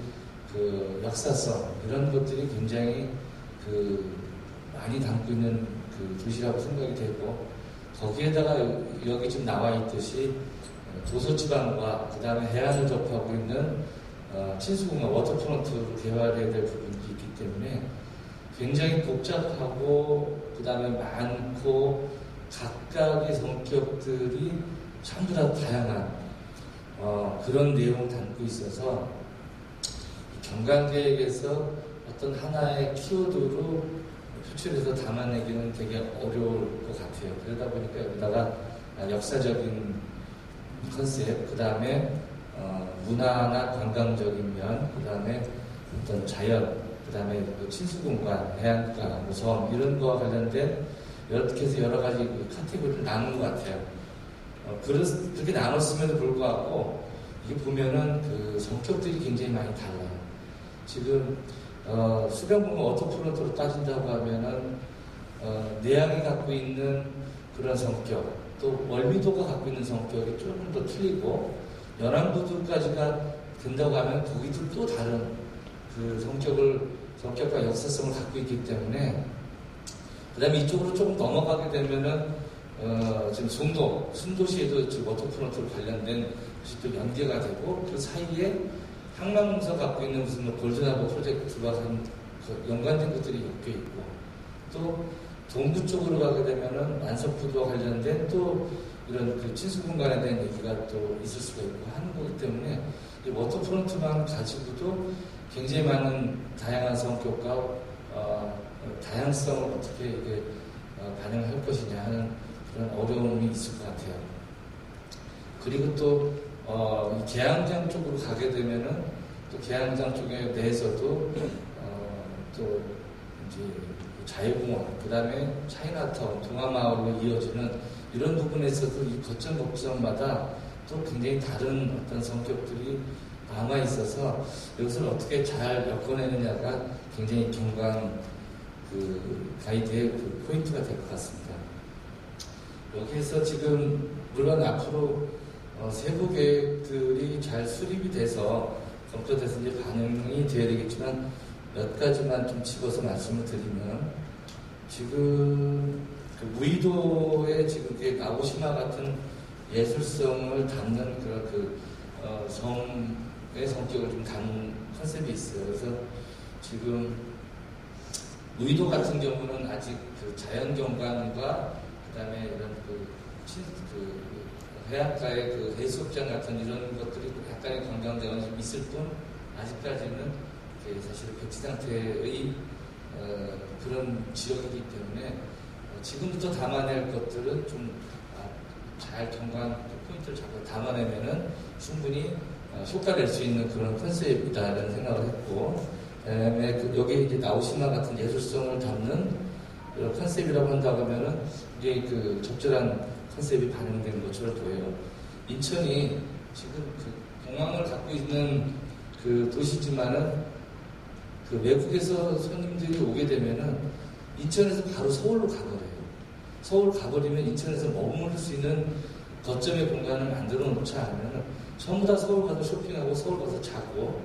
역사성 이런 것들이 굉장히 많이 담고 있는 도시라고 생각이 되고, 거기에다가 여기 지금 나와 있듯이 도서지방과 그 다음에 해안을 접하고 있는 친수공원 워터프론트로 개발해야 될 부분이 있기 때문에 굉장히 복잡하고 그 다음에 많고 각각의 성격들이 전부 다 다양한 그런 내용을 담고 있어서 경관계획에서 어떤 하나의 키워드로 표출해서 담아내기는 되게 어려울 것 같아요. 그러다 보니까 여기다가 역사적인 컨셉, 그 다음에 문화나 관광적인 면, 그 다음에 어떤 자연, 그 다음에 친수공간, 해안가, 섬 이런 거와 관련된 이렇게 해서 여러 가지 카테고리를 나눈 것 같아요. 그렇게 나눴음에도 불구하고 이게 보면은 성격들이 굉장히 많이 달라요. 지금 수변공원 워터프론트로 따진다고 하면은 내양이 갖고 있는 그런 성격, 또 월미도가 갖고 있는 성격이 조금 더 틀리고, 연안부두까지가 된다고 하면 거기도 또 다른 성격과 역사성을 갖고 있기 때문에, 그 다음에 이쪽으로 조금 넘어가게 되면은 지금 순도시에도 지금 워터프론트로 관련된 것이 또 연계가 되고, 그 사이에 항만공사 갖고 있는 무슨 골든하버 프로젝트와 연관된 것들이 엮여 있고, 또 동부 쪽으로 가게 되면은 만석부두와 관련된 또 이런 친수공간에 대한 얘기가 또 있을 수가 있고 하는 거기 때문에 이 워터프론트만 가지고도 굉장히 많은 다양한 성격과 다양성을 어떻게 이게 반영할 것이냐 하는 그런 어려움이 있을 것 같아요. 그리고 또 계양장 쪽으로 가게 되면은 또 계양장 쪽에 내에서도 또 이제 자유공원, 그 다음에 차이나타운, 동화마을로 이어지는 이런 부분에서도 이 거점 거점마다 또 굉장히 다른 어떤 성격들이 남아 있어서 이것을 어떻게 잘 엮어내느냐가 굉장히 경관 가이드의 포인트가 될 것 같습니다. 여기에서 지금 물론 앞으로 세부 계획들이 잘 수립이 돼서 검토돼서 이제 반영이 돼야 되겠지만 몇 가지만 좀 집어서 말씀을 드리면, 지금 무의도에 지금 나고시마 같은 예술성을 담는 성의 성격을 좀 담은 컨셉이 있어요. 그래서 지금 무의도 같은 경우는 아직 자연 경관과 그다음에 이런 해안가의 해수욕장 같은 이런 것들이 약간의 관광자가 좀 있을 뿐, 아직까지는 사실 백지 상태의 그런 지역이기 때문에 지금부터 담아낼 것들은 좀 잘 경관 포인트를 잡고 담아내면은 충분히 효과를 낼 수 있는 그런 컨셉이다라는 생각을 했고, 그다음에 여기 이제 나오시마 같은 예술성을 담는 그런 컨셉이라고 한다고 하면은 이게 그 적절한 컨셉이 반영된 것처럼 보여요. 인천이 지금 그 공항을 갖고 있는 그 도시지만은 그 외국에서 손님들이 오게 되면은 인천에서 바로 서울로 가버려요. 서울 가버리면 인천에서 머무를 수 있는 거점의 공간을 만들어 놓지 않으면 전부 다 서울 가서 쇼핑하고 서울 가서 자고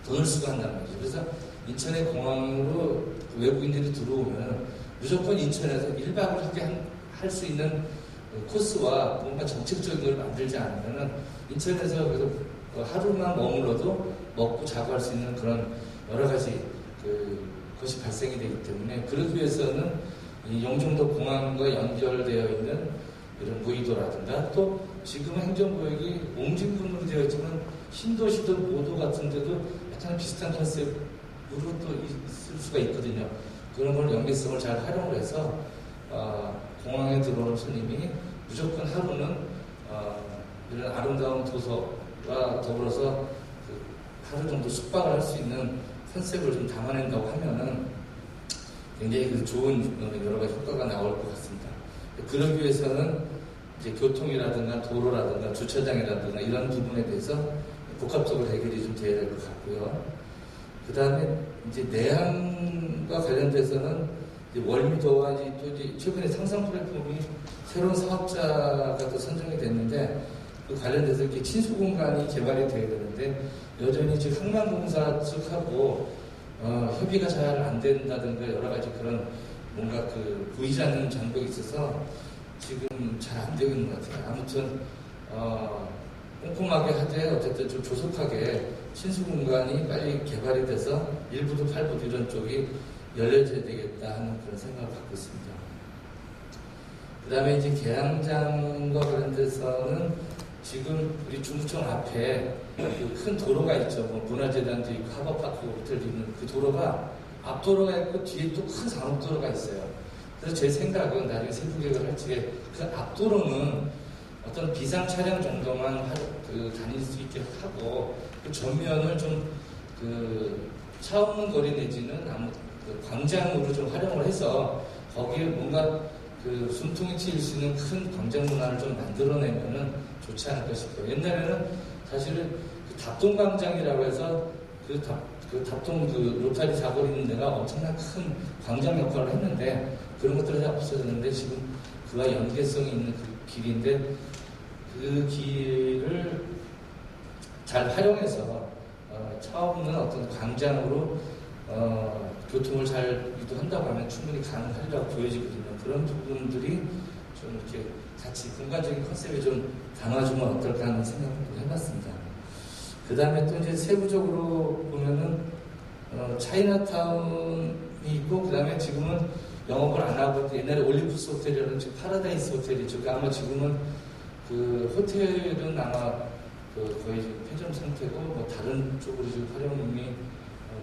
돈을 쓰고 한단 말이죠. 그래서 인천의 공항으로 외국인들이 들어오면 무조건 인천에서 1박을 하게 할 수 있는 코스와 뭔가 정책적인 걸 만들지 않으면 인천에서 그래서 하루만 머물러도 먹고 자고 할 수 있는 그런 여러 가지 것이 발생이 되기 때문에 그러기 위해서는 이 영종도 공항과 연결되어 있는 이런 무의도라든가 또 지금은 행정구역이 옹진군으로 되어 있지만 신도시도 모도 같은 데도 약간 비슷한 컨셉으로 또 있을 수가 있거든요. 그런 걸 연계성을 잘 활용을 해서 공항에 들어오는 손님이 무조건 하루는 이런 아름다운 도서와 더불어서 하루 정도 숙박을 할 수 있는 컨셉을 좀 담아낸다고 하면은 굉장히 좋은 여러 가지 효과가 나올 것 같습니다. 그러기 위해서는 이제 교통이라든가 도로라든가 주차장이라든가 이런 부분에 대해서 복합적으로 해결이 좀 돼야 될 것 같고요. 그 다음에 이제 내항과 관련돼서는 이제 월미도와 또 이제 최근에 상상 플랫폼이 새로운 사업자가 또 선정이 됐는데 그 관련돼서 이렇게 친수 공간이 개발이 돼야 되는데 여전히 지금 항만공사 측하고 협의가 잘 안 된다든가 여러 가지 그런 뭔가 보이지 않는 장벽이 있어서 지금 잘 안 되고 있는 것 같아요. 아무튼 꼼꼼하게 하되 어쨌든 좀 조속하게 친수 공간이 빨리 개발이 돼서 1부도 8부도 이런 쪽이 열려져야 되겠다 하는 그런 생각을 갖고 있습니다. 그 다음에 이제 계양장과 관련돼서는 지금 우리 중구청 앞에 큰 도로가 있죠. 뭐 문화재단도 있고 하버파크 호텔도 있는 그 도로가 앞도로가 있고 뒤에 또 큰 산업도로가 있어요. 그래서 제 생각은 나중에 세부계획을 할 적에 그 앞도로는 어떤 비상 차량 정도만 다닐 수 있게 하고 그 전면을 좀 차원 거리 내지는 광장으로 좀 활용을 해서 거기에 뭔가 숨통이 트일 수 있는 큰 광장 문화를 좀 만들어내면은 좋지 않을까 싶어요. 옛날에는 사실은 답동광장이라고 해서 답동 로타리 사거리 있는 데가 엄청난 큰 광장 역할을 했는데 그런 것들이 다 없어졌는데 지금 그와 연계성이 있는 그 길인데 그 길을 잘 활용해서 차 없는 어떤 광장으로 교통을 잘 유도한다고 하면 충분히 가능하리라고 보여지거든요. 그런 부분들이 좀 이렇게 같이 공간적인 컨셉에 좀 담아주면 어떨까 하는 생각을 해봤습니다. 그 다음에 또 이제 세부적으로 보면은 차이나타운이 있고 그 다음에 지금은 영업을 안 하고 옛날에 올림푸스 호텔이라는 지금 파라다이스 호텔이죠. 아마 지금은 그 호텔은 아마 거의 폐점 상태고 뭐 다른 쪽으로 지금 활용이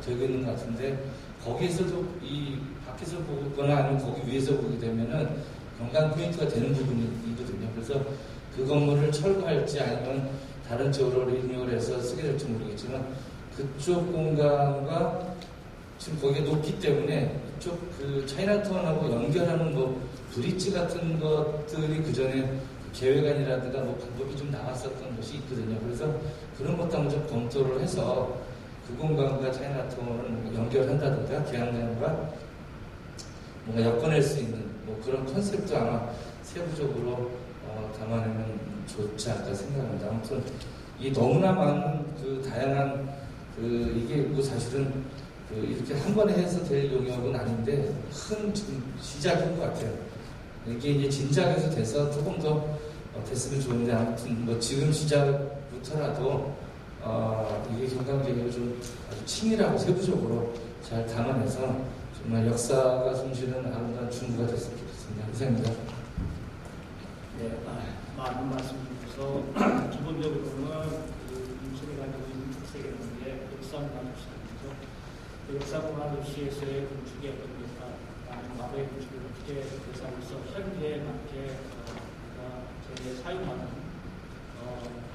되고 있는 것 같은데 거기에서도 이 밖에서 보거나 아니면 거기 위에서 보게 되면은 관광 포인트가 되는 부분이거든요. 그래서 그 건물을 철거할지 아니면 다른 쪽으로 리뉴얼 해서 쓰게 될지 모르겠지만 그쪽 공간과 지금 거기가 높기 때문에 이쪽 차이나타운하고 연결하는 뭐 브릿지 같은 것들이 그 전에 계획안이라든가 뭐 방법이 좀 나왔었던 것이 있거든요. 그래서 그런 것도 한번 좀 검토를 해서 그 공간과 차이나타운을 연결한다든가 계양장과 뭔가 엮어낼 수 있는 뭐 그런 컨셉도 아마 세부적으로 담아내면 좋지 않을까 생각합니다. 아무튼 이 너무나 많은 다양한 이게 뭐 사실은 이렇게 한 번에 해서 될 영역은 아닌데 큰 지금 시작인 것 같아요. 이게 이제 진작에서 돼서 조금 더 됐으면 좋은데 아무튼 뭐 지금 시작부터라도 이게 경감계획을 좀 아주 치밀하고 세부적으로 잘 담아내서 정말 역사가 숨쉬는 아름다운 중구가 됐으면 좋겠습니다. 이상입니다. 네, 많은 말씀 주셔서 기본적으로는 인천이 가지고 있는 특색이라는 게 역사문화 도시죠. 역사문화 도시에서의 건축의 어떤 많은 과거의 건축을 어떻게 대상으로서 현재에 맞게 저희가 사용하는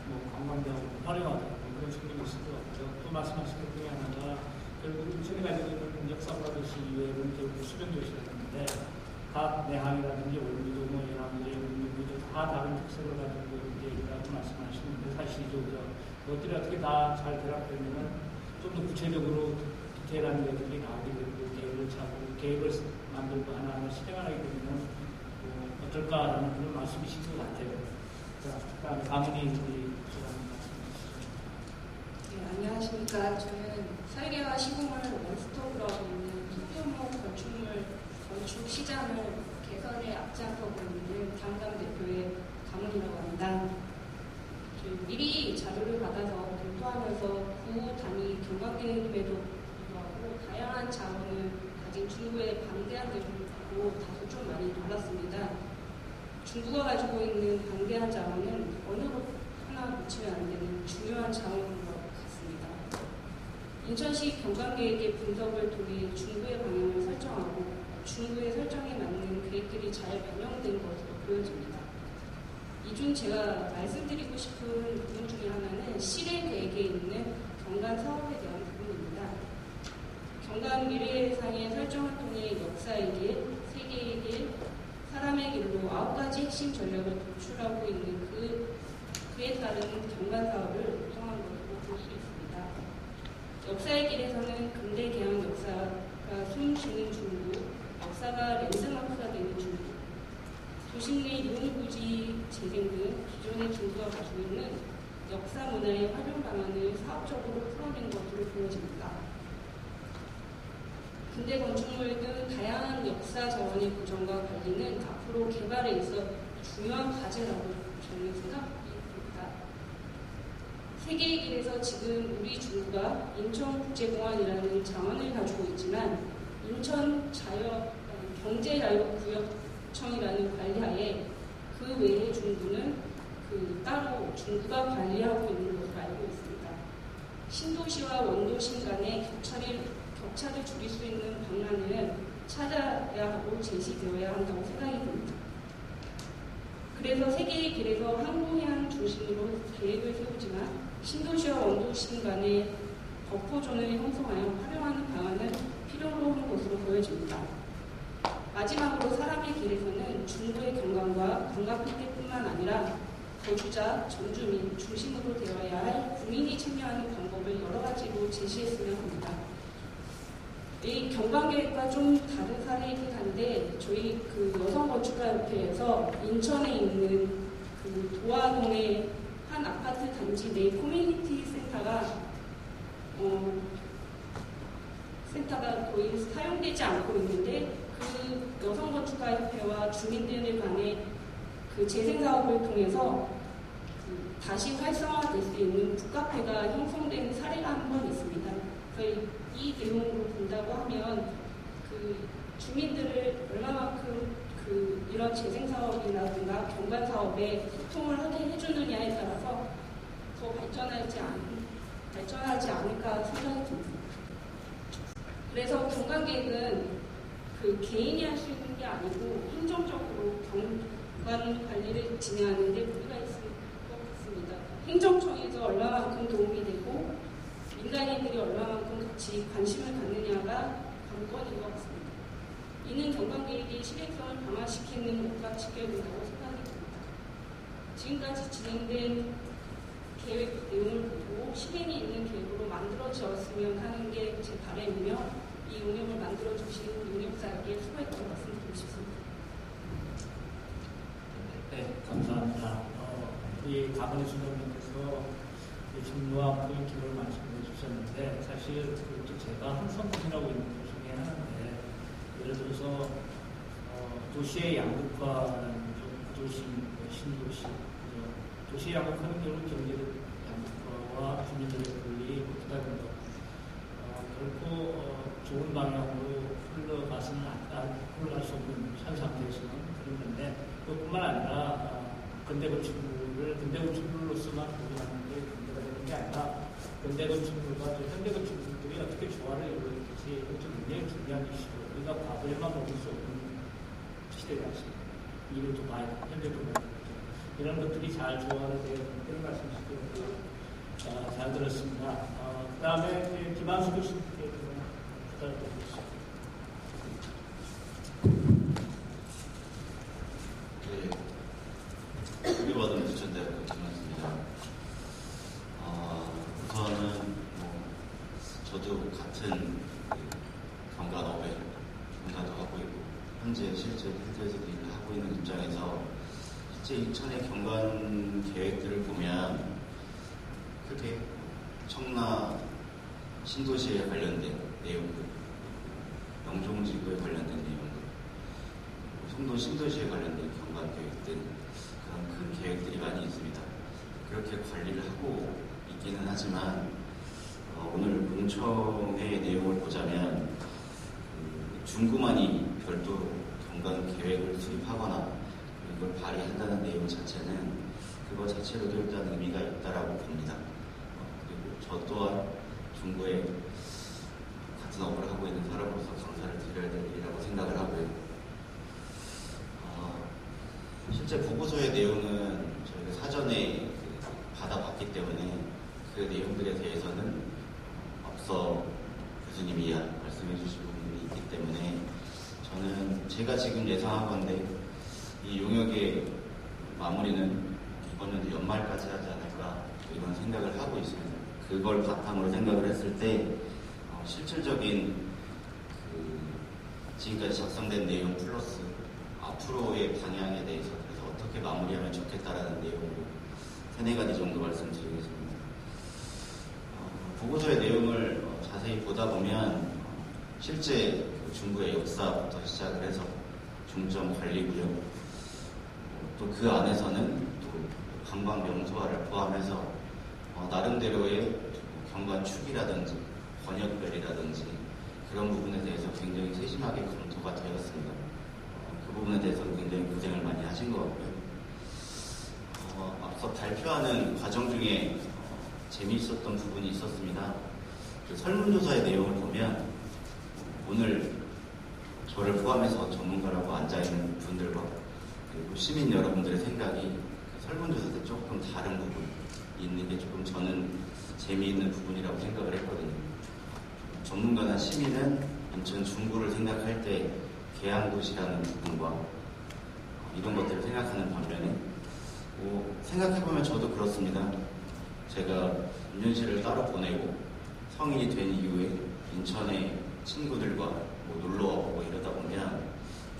뭐 관광경으로 활용하는 그런 측면이 있을 것 같고요. 또 말씀하신 것 중에 하나가 결국 인천이 가지고 있는 역사문화 도시 이외에는 결국 수변 도시였는데 각 내항이라든지 원주도 뭐 연합도 문명도 다 다른 특색을 가지고 이제 있다고 말씀하시는데 사실이죠. 그것들이 어떻게 다 잘 결합되면 좀 더 구체적으로 디테일한 것들이 나오게 되고 계획을 짜고 계획을 만들고 하나하나 실행하게 되면 어떨까라는 그런 말씀이신 것 같아요. 자, 그다음에 가문이 소감 말씀해주시죠. 네, 안녕하십니까. 저는 설계와 시공을 원스톱으로 하고 있는 소규모 건축 시장을 개선에 앞장서고 있는 담당 대표의 가문이라고 합니다. 미리 자료를 받아서 검토하면서 구 단위 경관계획임에도 불구하고 다양한 자원을 가진 중국의 방대한 대우를 보고 다소 좀 많이 놀랐습니다. 중국가 가지고 있는 방대한 자원은 어느 것 하나 놓치면 안 되는 중요한 자원인 것 같습니다. 인천시 경관계획의 분석을 통해 중구의 방향을 설정하고 중구의 설정에 맞는 계획들이 잘 반영된 것으로 보여집니다. 이 중 제가 말씀드리고 싶은 부분 중에 하나는 실행 계획에 있는 경관 사업에 대한 부분입니다. 경관 미래상의 설정을 통해 역사의 길, 세계의 길, 사람의 길로 9가지 핵심 전략을 도출하고 있는 그에 따른 경관 사업을 구성한 것으로 볼 수 있습니다. 역사의 길에서는 근대 개항 역사가 숨쉬는 중국, 역사가 랜드마크가 되는 중국, 도심 내 이용부지 재생 등 기존의 중국가 가지고 있는 역사 문화의 활용 방안을 사업적으로 풀어낸 것으로 보여집니다. 근대 건축물 등 다양한 역사 자원의 보존과 관리는 앞으로 개발에 있어 중요한 과제라고 저는 생각이 듭니다. 세계의 길에서 지금 우리 중구가 인천국제공항이라는 자원을 가지고 있지만 인천 경제자유구역청이라는 관리하에 그 외의 중구는 따로 중구가 관리하고 있는 것으로 알고 있습니다. 신도시와 원도심 간의 격차를 줄일 수 있는 방안을 찾아야 하고 제시되어야 한다고 생각이 듭니다. 그래서 세계의 길에서 항공해안 중심으로 계획을 세우지만 신도시와 원도심 간의 버퍼존을 형성하여 활용하는 방안을 필요로 한 것으로 보여집니다. 마지막으로 사람의 길에서는 중구의 경관과 관광 혜택뿐만 아니라 거주자, 전주민 중심으로 되어야 할 국민이 참여하는 방법을 여러 가지로 제시했으면 합니다. 이 경관계획과 좀 다른 사례이긴 한데 저희 여성건축가협회에서 인천에 있는 도화동의 한 아파트 단지 내 커뮤니티 센터가 거의 사용되지 않고 있는데 그 여성건축가협회와 주민들 간의 재생사업을 통해서 다시 활성화될 수 있는 북카페가 형성된 사례가 한 번 있습니다. 그래서 이 내용으로 본다고 하면 주민들을 얼마만큼 이런 재생사업이라든가 경관사업에 소통을 하게 해주느냐에 따라서 더 발전하지 않을까 생각이 듭니다. 그래서 경관계획은 개인이 할 수 있는 게 아니고 행정적으로 경관 관리를 진행하는 데 무리가 있을 것 같습니다. 행정청에서 얼마만큼 도움이 되고 민간인들이 얼마만큼 같이 관심을 갖느냐가 관건인 것 같습니다. 이는 경관계획의 실행성을 강화시키는 것과 직결된다고 생각이 듭니다. 지금까지 진행된 계획 내용을 보고 실행이 있는 계획으로 만들어졌으면 하는 게 제 바람이며 이 용역을 만들어주신 용역자에게 수고했다고 말씀드리고 싶습니다. 네, 감사합니다. 이 가문의 수령님께서 중요한 포인트를 말씀해 주셨는데 사실 제가 항상 고민하고 있는 것 중에 하나인데 예를 들어서 도시의 양극화라는 구도심, 신도시, 도시의 양극화는 결국 경제적 양극화와 주민들의 권리, 그다음에 결코 좋은 방향으로 흘러갈 수 없는 현 상태에서는 그런 건데 그뿐만 아니라 근대 건축물로서만 보존하는 게 문제가 되는 게 아니라 근대 건축물과 현대 건축물들이 어떻게 조화를 이루어질지 좀 굉장히 중요한 이슈고 우리가 과거에만 보일 수 없는 시대가 있습니다. 미래도 봐야 되고 현재도 봐야 되고 이런 것들이 잘 조화를 되어 있는 그런 말씀이시고 잘 들었습니다. 그 다음에 김한수 교수님께 부탁드리겠습니다. 현재 실제 필드에서도 일을 하고 있는 입장에서 실제 인천의 경관 계획들을 보면 크게 청라 신도시에 관련된 내용들, 영종지구에 관련된 내용들, 송도 신도시에 관련된 경관 계획들, 그런 큰 계획들이 많이 있습니다. 그렇게 관리를 하고 있기는 하지만 오늘 공청의 내용을 보자면 중구만이 별도로 경관 계획을 수립하거나 이걸 발의한다는 내용 자체는 그거 자체로도 일단 의미가 있다라고 봅니다. 그리고 저 또한 중구에 같은 업을 하고 있는 사람으로서 감사를 드려야 될 일이라고 생각을 하고요. 실제 보고서의 내용은 저희가 사전에 받아봤기 때문에 그 내용들에 대해서는 앞서 교수님이 말씀해 주신 부분이 있기 때문에 저는 제가 지금 예상하건대 이 용역의 마무리는 이번 연도 연말까지 하지 않을까 이런 생각을 하고 있습니다. 그걸 바탕으로 생각을 했을 때 실질적인 지금까지 작성된 내용 플러스 앞으로의 방향에 대해서 그래서 어떻게 마무리하면 좋겠다라는 내용으로 3-4가지 정도 말씀드리겠습니다. 보고서의 내용을 자세히 보다 보면 실제 중구의 역사부터 시작을 해서 중점 관리구역 또 그 안에서는 또 관광 명소화를 포함해서 나름대로의 경관 축이라든지 권역별이라든지 그런 부분에 대해서 굉장히 세심하게 검토가 되었습니다. 그 부분에 대해서는 굉장히 고생을 많이 하신 것 같고요. 앞서 발표하는 과정 중에 재미있었던 부분이 있었습니다. 그 설문조사의 내용을 보면 오늘 저를 포함해서 전문가라고 앉아있는 분들과 그리고 시민 여러분들의 생각이 그 설문조사 때 조금 다른 부분이 있는 게 조금 저는 재미있는 부분이라고 생각을 했거든요. 전문가나 시민은 인천 중구를 생각할 때 계양도시라는 부분과 이런 것들을 생각하는 반면에 생각해보면 저도 그렇습니다. 제가 임윤실을 따로 보내고 성인이 된 이후에 인천의 친구들과 놀러와보고 이러다 보면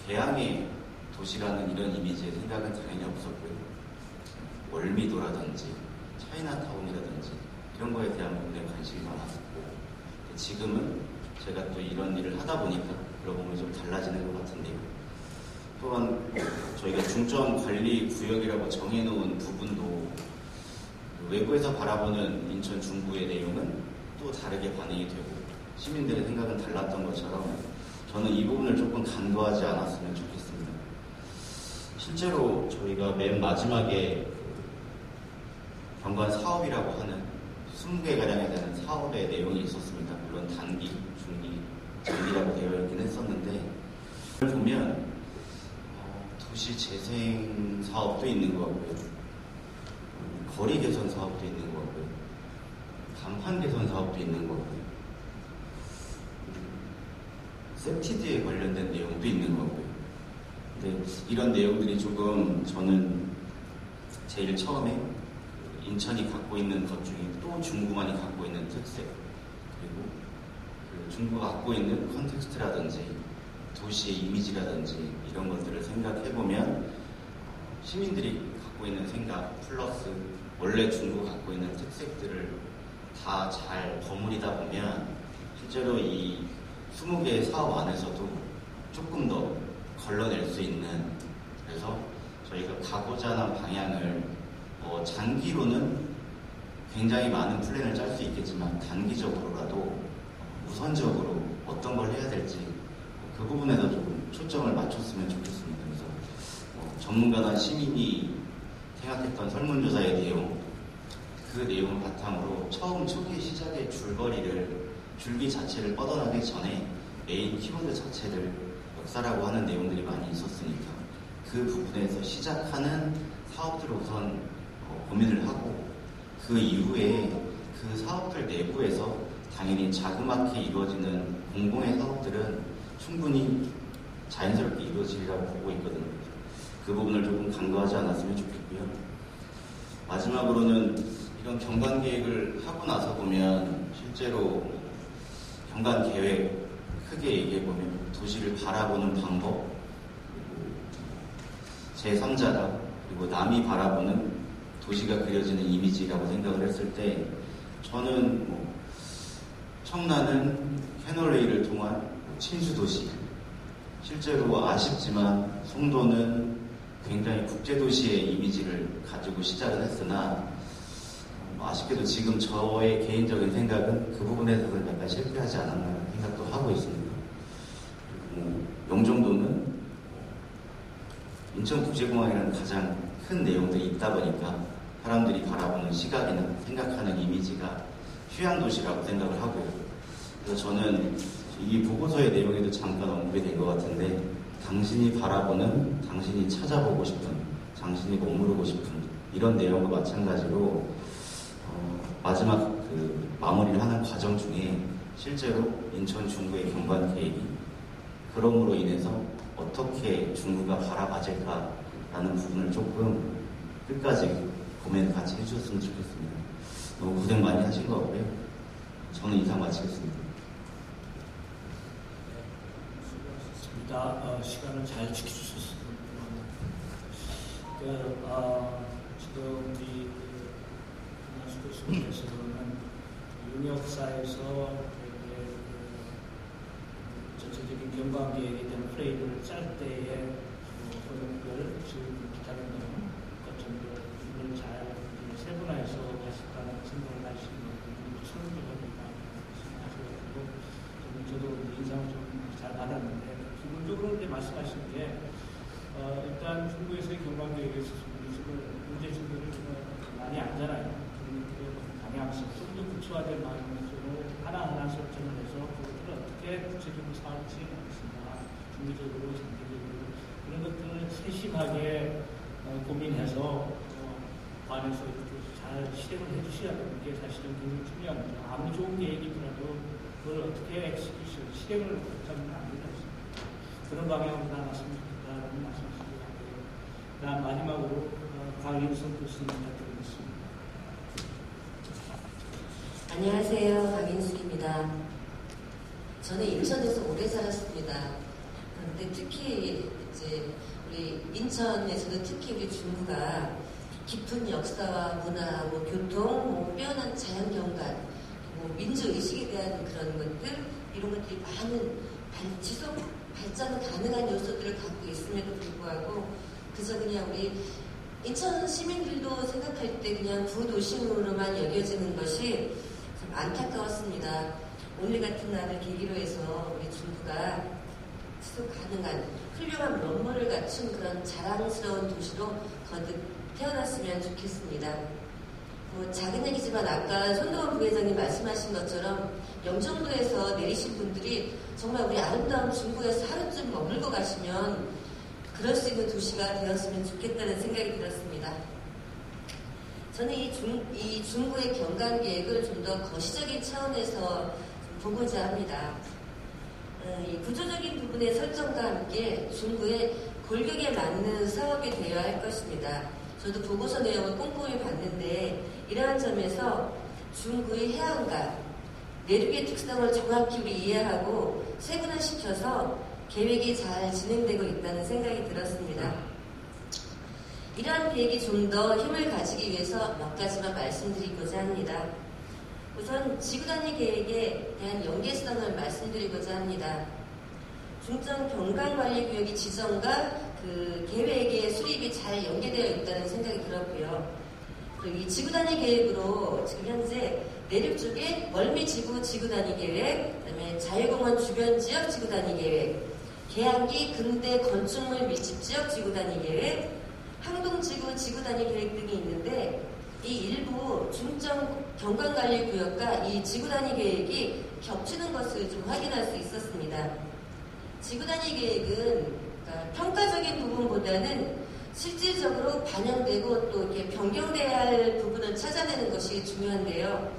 계양의 도시라는 이런 이미지의 생각은 당연히 없었고요. 월미도라든지 차이나타운이라든지 이런 거에 대한 부분에 관심이 많았었고 지금은 제가 또 이런 일을 하다 보니까 그러고 보면 좀 달라지는 것 같은데요. 또한 저희가 중점 관리 구역이라고 정해놓은 부분도 외부에서 바라보는 인천 중구의 내용은 또 다르게 반영이 되고 시민들의 생각은 달랐던 것처럼 저는 이 부분을 조금 간과하지 않았으면 좋겠습니다. 실제로 저희가 맨 마지막에 경관 사업이라고 하는 20개가량에 되는 사업의 내용이 있었습니다. 물론 단기, 중기, 장기라고 되어 있긴 했었는데 그걸 보면 도시 재생 사업도 있는 것 같고요. 거리 개선 사업도 있는 것 같고요. 간판 개선 사업도 있는 것 같고요. 세티드에 관련된 내용도 있는 것 같고요. 근데 이런 내용들이 조금 저는 제일 처음에 인천이 갖고 있는 것 중에 또 중구만이 갖고 있는 특색 그리고 그 중구가 갖고 있는 컨텍스트라든지 도시의 이미지라든지 이런 것들을 생각해보면 시민들이 갖고 있는 생각 플러스 원래 중구가 갖고 있는 특색들을 다 잘 버무리다 보면 실제로 이 20개의 사업 안에서도 조금 더 걸러낼 수 있는 그래서 저희가 가고자 하는 방향을 장기로는 굉장히 많은 플랜을 짤 수 있겠지만 단기적으로라도 우선적으로 어떤 걸 해야 될지 그 부분에서 조금 초점을 맞췄으면 좋겠습니다. 그래서 전문가나 시민이 생각했던 설문조사의 내용 그 내용을 바탕으로 처음 초기 시작의 줄기 자체를 뻗어나기 전에 메인 키워드 자체를 역사라고 하는 내용들이 많이 있었으니까 그 부분에서 시작하는 사업들을 우선 고민을 하고 그 이후에 그 사업들 내부에서 당연히 자그맣게 이루어지는 공공의 사업들은 충분히 자연스럽게 이루어지리라고 보고 있거든요. 그 부분을 조금 간과하지 않았으면 좋겠고요. 마지막으로는 이런 경관 계획을 하고 나서 보면 실제로 경관 계획 크게 얘기해보면 도시를 바라보는 방법 제3자가 그리고 남이 바라보는 도시가 그려지는 이미지라고 생각을 했을 때 저는 청라는 캐널웨이를 통한 친수도시, 실제로 아쉽지만 송도는 굉장히 국제도시의 이미지를 가지고 시작을 했으나 아쉽게도 지금 저의 개인적인 생각은 그 부분에서는 약간 실패하지 않았나 생각도 하고 있습니다. 그리고 영종도는 인천국제공항이라는 가장 큰 내용들이 있다 보니까 사람들이 바라보는 시각이나 생각하는 이미지가 휴양도시라고 생각을 하고요. 그래서 저는 이 보고서의 내용에도 잠깐 언급이 된 것 같은데 당신이 바라보는, 당신이 찾아보고 싶은, 당신이 머무르고 싶은 이런 내용과 마찬가지로 마지막 그 마무리를 하는 과정 중에 실제로 인천 중구의 경관 계획이 그럼으로 인해서 어떻게 중구가 바라봐질까라는 부분을 조금 끝까지 고민을 같이 해주셨으면 좋겠습니다. 너무 고생 많이 하신 것 같고요. 저는 이상 마치겠습니다. 시간을 잘 지켜주셨습니다. 지금 우리 김한수 교수님께서는 윤역사에서 전체적인 경관계획에 대한 프레임을 짤 때의 번역을 지금 기다리는 것들을 잘 세분화해서 하셨다는 생각을 하시는 분이 설득합니다. 저도 인상을 좀 잘 받았는데 기본적으로 이제 말씀하신 게 일단 중국에서의 경관계획에 있어서 문제 증거를 많이 알잖아요. 그 방향성, 좀 더 구체화된 방향성으로 하나하나 설정을 해서 그것들을 어떻게 구체적으로 사올지 알겠습니다. 중기적으로, 장기적으로 그런 것들을 세심하게 고민해서 관해서 이렇게 잘 실행을 해주셔야 되는 게 사실은 굉장히 중요합니다. 아무리 좋은 계획이더라도 그걸 어떻게 엑스큐션, 실행을 못하면 안 된다고 생각합니다. 그런 방향으로 나갔으면 좋겠다는 말씀드리고요. 다음 마지막으로 강인선 교수님 부탁드리겠습니다. 안녕하세요. 강인숙입니다. 저는 인천에서 오래 살았습니다. 그런데 특히 이제 우리 인천에서도 특히 우리 중구가 깊은 역사와 문화, 교통, 빼어난 자연경관, 민주의식에 대한 그런 것들, 이런 것들이 많은 지속 발전 가능한 요소들을 갖고 있음에도 불구하고 그저 그냥 우리 인천 시민들도 생각할 때 그냥 부도심으로만 여겨지는 것이 참 안타까웠습니다. 오늘 같은 날을 계기로 해서 우리 중구가 지속 가능한 훌륭한 면모를 갖춘 그런 자랑스러운 도시로 거듭 태어났으면 좋겠습니다. 작은 얘기지만 아까 손동원 부회장님 말씀하신 것처럼 영종도에서 내리신 분들이 정말 우리 아름다운 중구에서 하루쯤 머물고 가시면 그럴 수 있는 도시가 되었으면 좋겠다는 생각이 들었습니다. 저는 이 중구의 경관계획을 좀 더 거시적인 차원에서 보고자 합니다. 이 구조적인 부분의 설정과 함께 중구의 골격에 맞는 사업이 되어야 할 것입니다. 저도 보고서 내용을 꼼꼼히 봤는데 이러한 점에서 중구의 해안과 내륙의 특성을 정확히 우리 이해하고 세분화시켜서 계획이 잘 진행되고 있다는 생각이 들었습니다. 이러한 계획이 좀 더 힘을 가지기 위해서 몇 가지만 말씀드리고자 합니다. 우선 지구단위 계획에 대한 연계성을 말씀드리고자 합니다. 중점 경관관리구역의 지정과 그 계획의 수립이 잘 연계되어 있다는 생각이 들었고요. 그리고 이 지구단위 계획으로 지금 현재 내륙 쪽에 멀미지구 지구단위 계획, 그다음에 자유공원 주변 지역 지구단위 계획, 계양기 근대 건축물 밀집 지역 지구단위 계획, 항동지구 지구단위 계획 등이 있는데 이 일부 중점 경관관리구역과 이 지구단위 계획이 겹치는 것을 좀 확인할 수 있었습니다. 지구단위 계획은 평가적인 부분보다는 실질적으로 반영되고 또 이렇게 변경돼야 할 부분을 찾아내는 것이 중요한데요.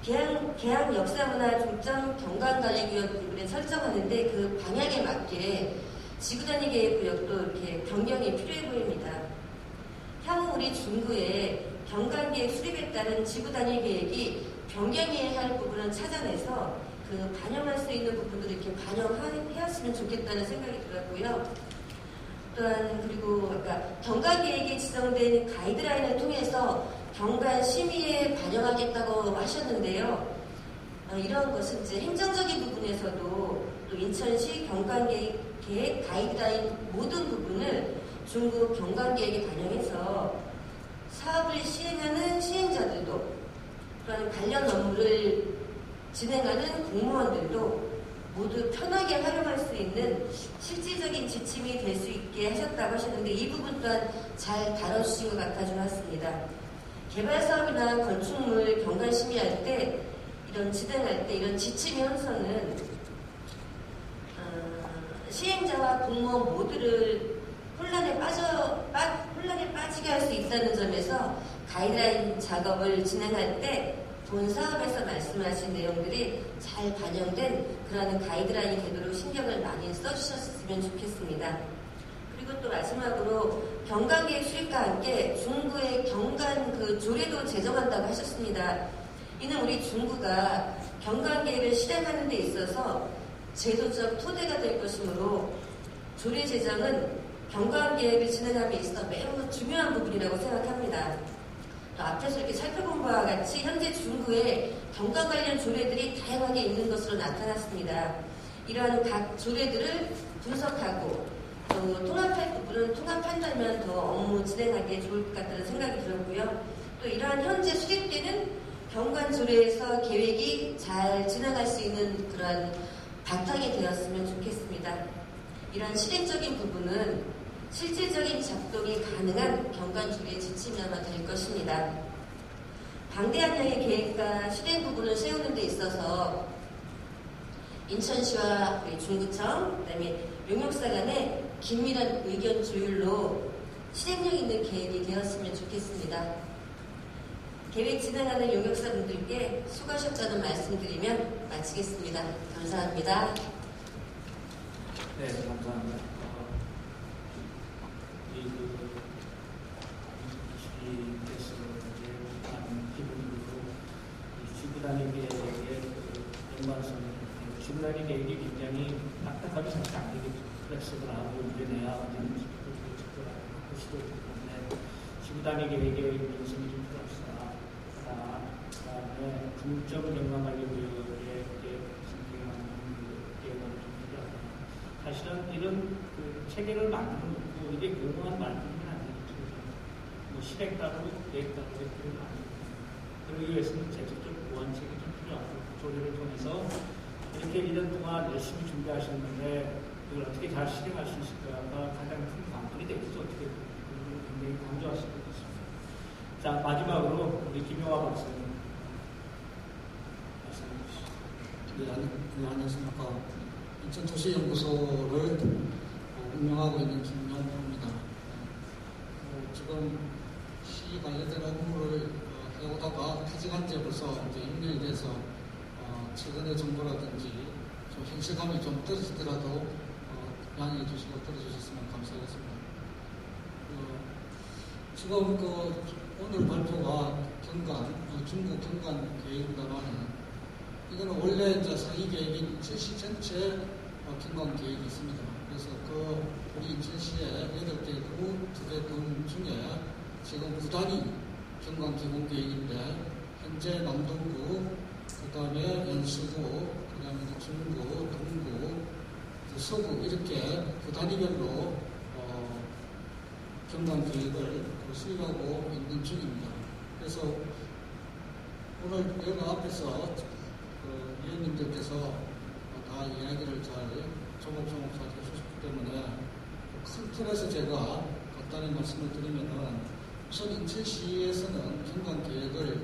계양 역사문화 중점 경관관리구역 부분에 설정하는데 그 방향에 맞게 지구단위 계획 구역도 이렇게 변경이 필요해 보입니다. 향후 우리 중구에 경관계획 수립에 따른 지구단위 계획이 변경해야 할 부분을 찾아내서 그 반영할 수 있는 부분들을 이렇게 반영해왔으면 좋겠다는 생각이 들었고요. 또한 그리고 아까 그러니까 경관계획에 지정된 가이드라인을 통해서 경관 심의에 반영하겠다고 하셨는데요. 이런 것은 이제 행정적인 부분에서도 또 인천시 경관계획 가이드라인 모든 부분을 중구 경관계획에 반영해서 사업을 시행하는 시행자들도 그런 관련 업무를 진행하는 공무원들도 모두 편하게 활용할 수 있는 실질적인 지침이 될 수 있게 하셨다고 하셨는데 이 부분 또한 잘 다뤄주신 것 같아 좀 같습니다. 개발사업이나 건축물 경관 심의할 때 진행할 때 이런 지침 현서는 시행자와 공무원 모두를 혼란에 빠지게 할 수 있다는 점에서 가이드라인 작업을 진행할 때 본 사업에서 말씀하신 내용들이 잘 반영된 그러한 가이드라인이 되도록 신경을 많이 써주셨으면 좋겠습니다. 그리고 또 마지막으로 경관계획 수립과 함께 중구의 경관 조례도 제정한다고 하셨습니다. 이는 우리 중구가 경관계획을 실행하는 데 있어서 제도적 토대가 될 것이므로 조례 제정은 경관계획을 진행함에 있어 매우 중요한 부분이라고 생각합니다. 또 앞에서 이렇게 살펴본 바와 같이 현재 중구에 경관 관련 조례들이 다양하게 있는 것으로 나타났습니다. 이러한 각 조례들을 분석하고 또 통합할 부분은 통합한다면 더 업무 진행하기에 좋을 것 같다는 생각이 들었고요. 또 이러한 현재 수립되는 경관 조례에서 계획이 잘 진행할 수 있는 그런 바탕이 되었으면 좋겠습니다. 이러한 실행적인 부분은 실질적인 작동이 가능한 경관조례 지침이 아마 될 것입니다. 방대한 양의 계획과 실행 부분을 세우는 데 있어서 인천시와 우리 중구청, 그다음에 용역사 간의 긴밀한 의견 조율로 실행력 있는 계획이 되었으면 좋겠습니다. 계획 진행하는 용역사분들께 수고하셨다는 말씀드리면 마치겠습니다. 감사합니다. 네, 감사합니다. 시께서 이제 많은 기본으로 지구단위 계획의 연관성을 지구단위 계획이 굉장히 딱딱하게 사실 안 되게 플렉스블하고 이겨내야 되는 것이기 때문에 지구단위 계획의 연관성이 좀 필요합니다. 그다음에 중점 경관관리구역의 선택만 계획을 좀 필요하다. 사실은 이런 체계를 만들어 놓고 이게 공공한 말뿐이면 안 되겠죠. 뭐 실행 따로 계획 따로 이렇게 필요는 아니고 그러기 위해서는 제도적 보완책이 좀 필요하고 조례를 통해서 이렇게 1년 동안 열심히 준비하셨는데 이걸 어떻게 잘 실행할 수 있을까가 가장 큰 관건이 되겠죠. 어떻게 굉장히 강조하실 것 같습니다. 자, 마지막으로 우리 김용화 박사님 말씀해 주시죠. 네, 안녕하십니까. 인천도시연구소를 운영하고 있는 김용호입니다. 지금 시 관련된 업무를 해오다가 퇴직한 지 벌써 이제 6년이 돼서 최근의 정보라든지 좀 현실감이 좀 떨어지더라도 양해해 주시고 들어주셨으면 감사하겠습니다. 지금 오늘 발표가 중국 경관 계획입니다만 이거는 원래 이제 상위 계획인 인천시 전체 경관 계획이 있습니다. 그래서 우리 인천시의 8개 구, 2개 군 중에 지금 9단위 경관 기본 계획인데 현재 남동구, 그 다음에 연수구, 그 다음에 중구, 동구, 서구 이렇게 9단위별로 경관 계획을 수립하고 있는 중입니다. 그래서 오늘 여기 앞에서 위원님들께서 다 이야기를 잘 조목조목 잘 해주셨기 때문에 큰 틀에서 제가 간단히 말씀을 드리면은 우선 인천시에서는 경관 계획을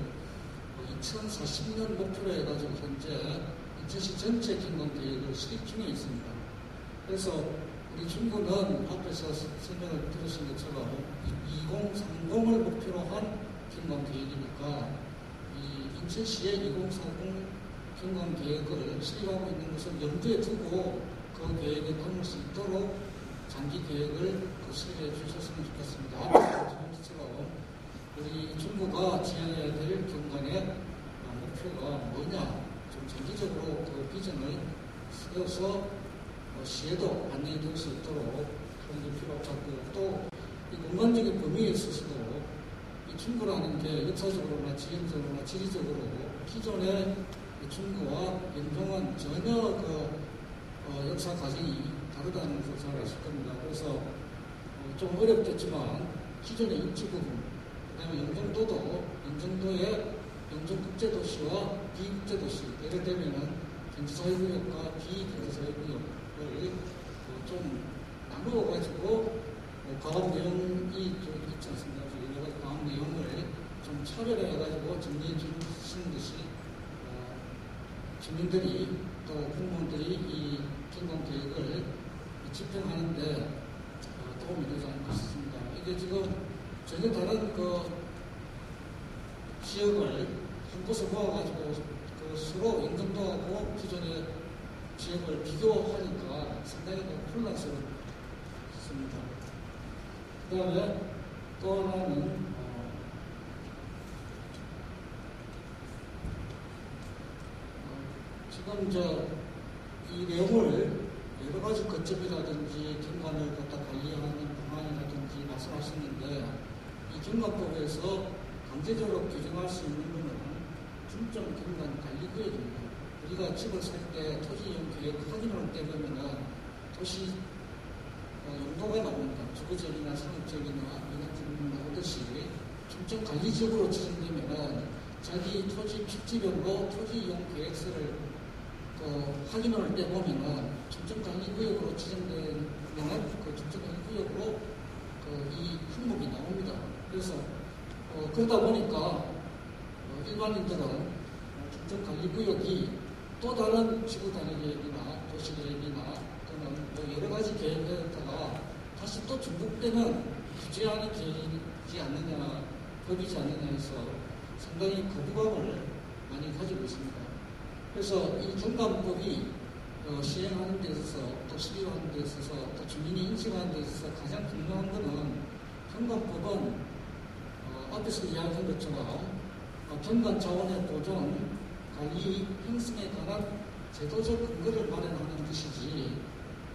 2040년 목표로 해가지고 현재 인천시 전체 경관 계획을 수립 중에 있습니다. 그래서 우리 중구는 앞에서 설명을 들으신 것처럼 2030을 목표로 한 경관 계획이니까 이 인천시의 2040 경관 계획을 수립하고 있는 것을 염두에 두고 그 계획에 담을 수 있도록 장기 계획을 수립해 주셨으면 좋겠습니다. 앞에서 우리 중구가 지향해야 될 경관의 목표가 뭐냐, 좀 장기적으로 그 비전을 세워서 시에도 안내해 줄 수 있도록 그런 게 필요하고 또 이곳 전반적인 범위에 있어서도 이 충구라는 게 역사적으로나 지형적으로나 지리적으로 기존의 충구와 영종은 전혀 역사 과정이 다르다는 것을 잘 아실 겁니다. 그래서 좀 어렵겠지만 기존의 입지 부분, 그다음에 영종도도 영종도의 영종국제도시와 비국제도시, 예를 들면은 경제사회구역과 비경제사회구역을 좀 나누어가지고 과학 내용이 좀 있지 않습니까? 여러 가지 과학 내용을 좀 차별해가지고 정리해 주시는 것이 주민들이 또 공무원들이 이 경관계획을 집행하는데 도움이 되지 않을까 싶습니다. 이게 지금 전혀 다른 지역을 한 곳에 모아가지고 서로 영종도하고 기존의 지역을 비교하니까 상당히 혼란스럽습니다. 그 다음에 또 하나는 지금 이 내용을 여러 가지 거점이라든지 경관을 갖다 관리하는 방안이라든지 말씀하셨는데 이 경관법에서 강제적으로 규정할 수 있는 것은 중점 경관 관리구역입니다. 우리가 집을 살 때 토지 이용 계획 확인을 떼보면은 도시 용도가 나옵니다. 주거지역이나 상업지역이나 민간지역이 나오듯이 중점 관리지역으로 지정되면은 자기 토지 필지별로 토지 이용 계획서를 확인을 떼보면은 중점관리구역으로 지정되는 그 중점관리구역으로 이 항목이 나옵니다. 그래서 그러다 보니까 일반인들은 중점관리구역이 또 다른 지구단위계획이나 도시계획이나 또는 여러 가지 계획에다가 다시 또 중복되는 규제하는 계획이지 않느냐, 법이지 않느냐 해서 상당히 거부감을 많이 가지고 있습니다. 그래서 이 경관법이 시행하는 데 있어서 또 실효하는 데 있어서 또 주민이 인식하는 데 있어서 가장 중요한 것은 경관법은 앞에서 이야기한 것처럼 경관 자원의 보존, 관리, 형성에 관한 제도적 근거를 마련하는 것이지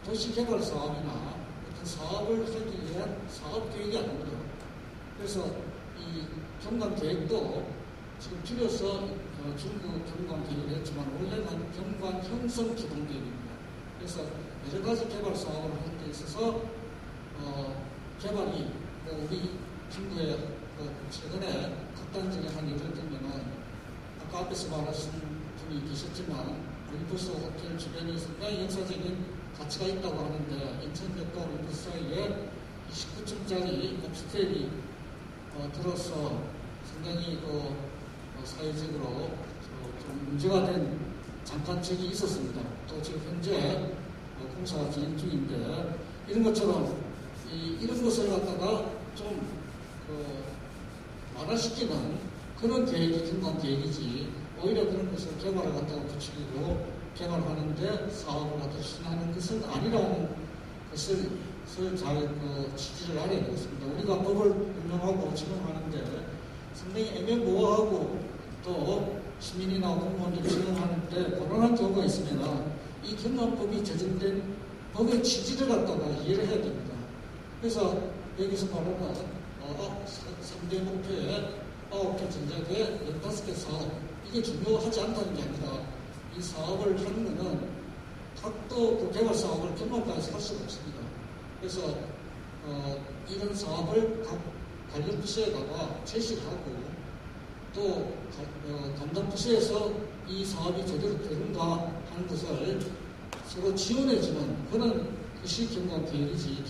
도시개발 사업이나 어떤 사업을 하기 위한 사업계획이 아닙니다. 그래서 이 경관계획도 지금 줄여서 중국 경관계획을 했지만 원래는 경관 형성 기동계획입니다. 그래서 여러 가지 개발 사업을 하는 데 있어서 개발이 우리 중국에 최근에 극단적인 한 예를 들면은 아까 앞에서 말하신 분이 계셨지만 올림푸스 호텔 주변에 상당히 역사적인 가치가 있다고 하는데 인천역과 올림푸스 사이에 29층짜리 오피스텔이 들어서 상당히 사회적으로 좀 문제가 된 잠깐적이 있었습니다. 또 지금 현재 공사가 진행 중인데 이런 것처럼 이런 것을 갖다가 좀 완화시키는 그런 계획이 경관계획이지 오히려 그런 것을 개발을 갖다가 붙이고 개발하는데 사업을 갖다 추진하는 것은 아니라는 것을 잘 지지를 하려야 되겠습니다. 우리가 법을 운영하고 진행하는데 상당히 애매모호하고 또 시민이나 공무원들이 진행하는데 곤란한 경우가 있으면 이 경관법이 제정된 법의 취지를 갖다가 이해를 해야 됩니다. 그래서 여기서 말하는 3대 목표에 9개 전략에 15개 사업 이게 중요하지 않다는 게 아니라 이 사업을 하는 것은 각도 그 개발 사업을 경관까지 할 수가 없습니다. 그래서 이런 사업을 각 관련 부서에다가 제시를 하고 또 담당 부서에서 이 사업이 제대로 되는가 하는 것을 서로 지원해주는 그런 것이 경관계획이지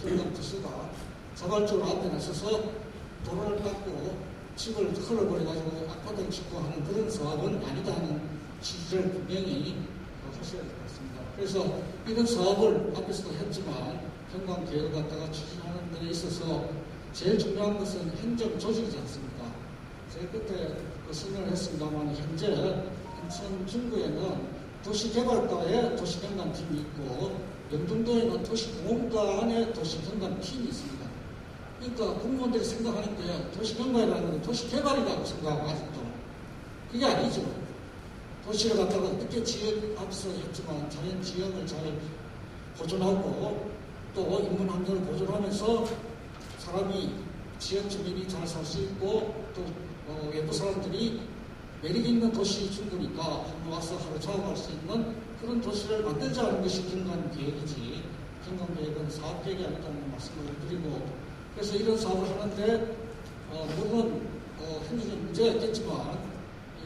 경관부서가 자발적으로 앞에 나서서 도로를 닦고 집을 헐어버려가지고 아파트를 짓고 하는 그런 사업은 아니다 하는 취지를 분명히 하셔야 될 것 같습니다. 그래서 이런 사업을 앞에서도 했지만 경관계획을 갖다가 추진하는 데 있어서 제일 중요한 것은 행정 조직이지 않습니까? 제가 그때 설명을 했습니다만 현재 인천 중구에는 도시개발과에 도시경관팀이 있고 영종도에는 도시공원과 안에 도시경관팀이 있습니다. 그러니까 공무원들이 생각하는 게 도시경관이라는 건 도시개발이라고 생각하고 아직도 그게 아니죠. 도시를 갖다가 어떻게 앞서 했지만 자연 지형을 잘 보존하고 또 인문 환경을 보존하면서 사람이 지역 주민이 잘 살 수 있고 또 외부 사람들이 매력 있는 도시 중구니까 한번 와서 하루 작업할 수 있는 그런 도시를 만들자는 것이 경관 계획이지 경관 계획은 사업 계획이 아니라는 말씀을 드리고 그래서 이런 사업을 하는데 물론 현실적인 문제가 있겠지만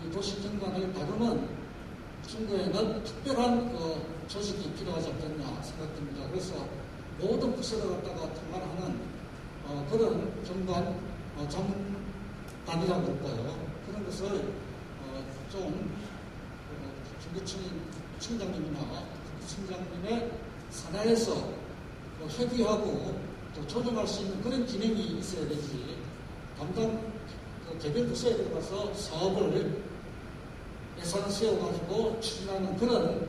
이 도시 경관을 다루는 중구에는 특별한 조직이 필요하지 않겠나 생각됩니다. 그래서 모든 부서를 갖다가 통할하는 그런 경관 전문단이라고 그럴까요? 그런 것을 좀 중구청장님이나 청장님의 산하에서 협의하고 또 조정할 수 있는 그런 기능이 있어야 되지 담당 개별 부서에 들어가서 사업을 예산을 세워가지고 추진하는 그런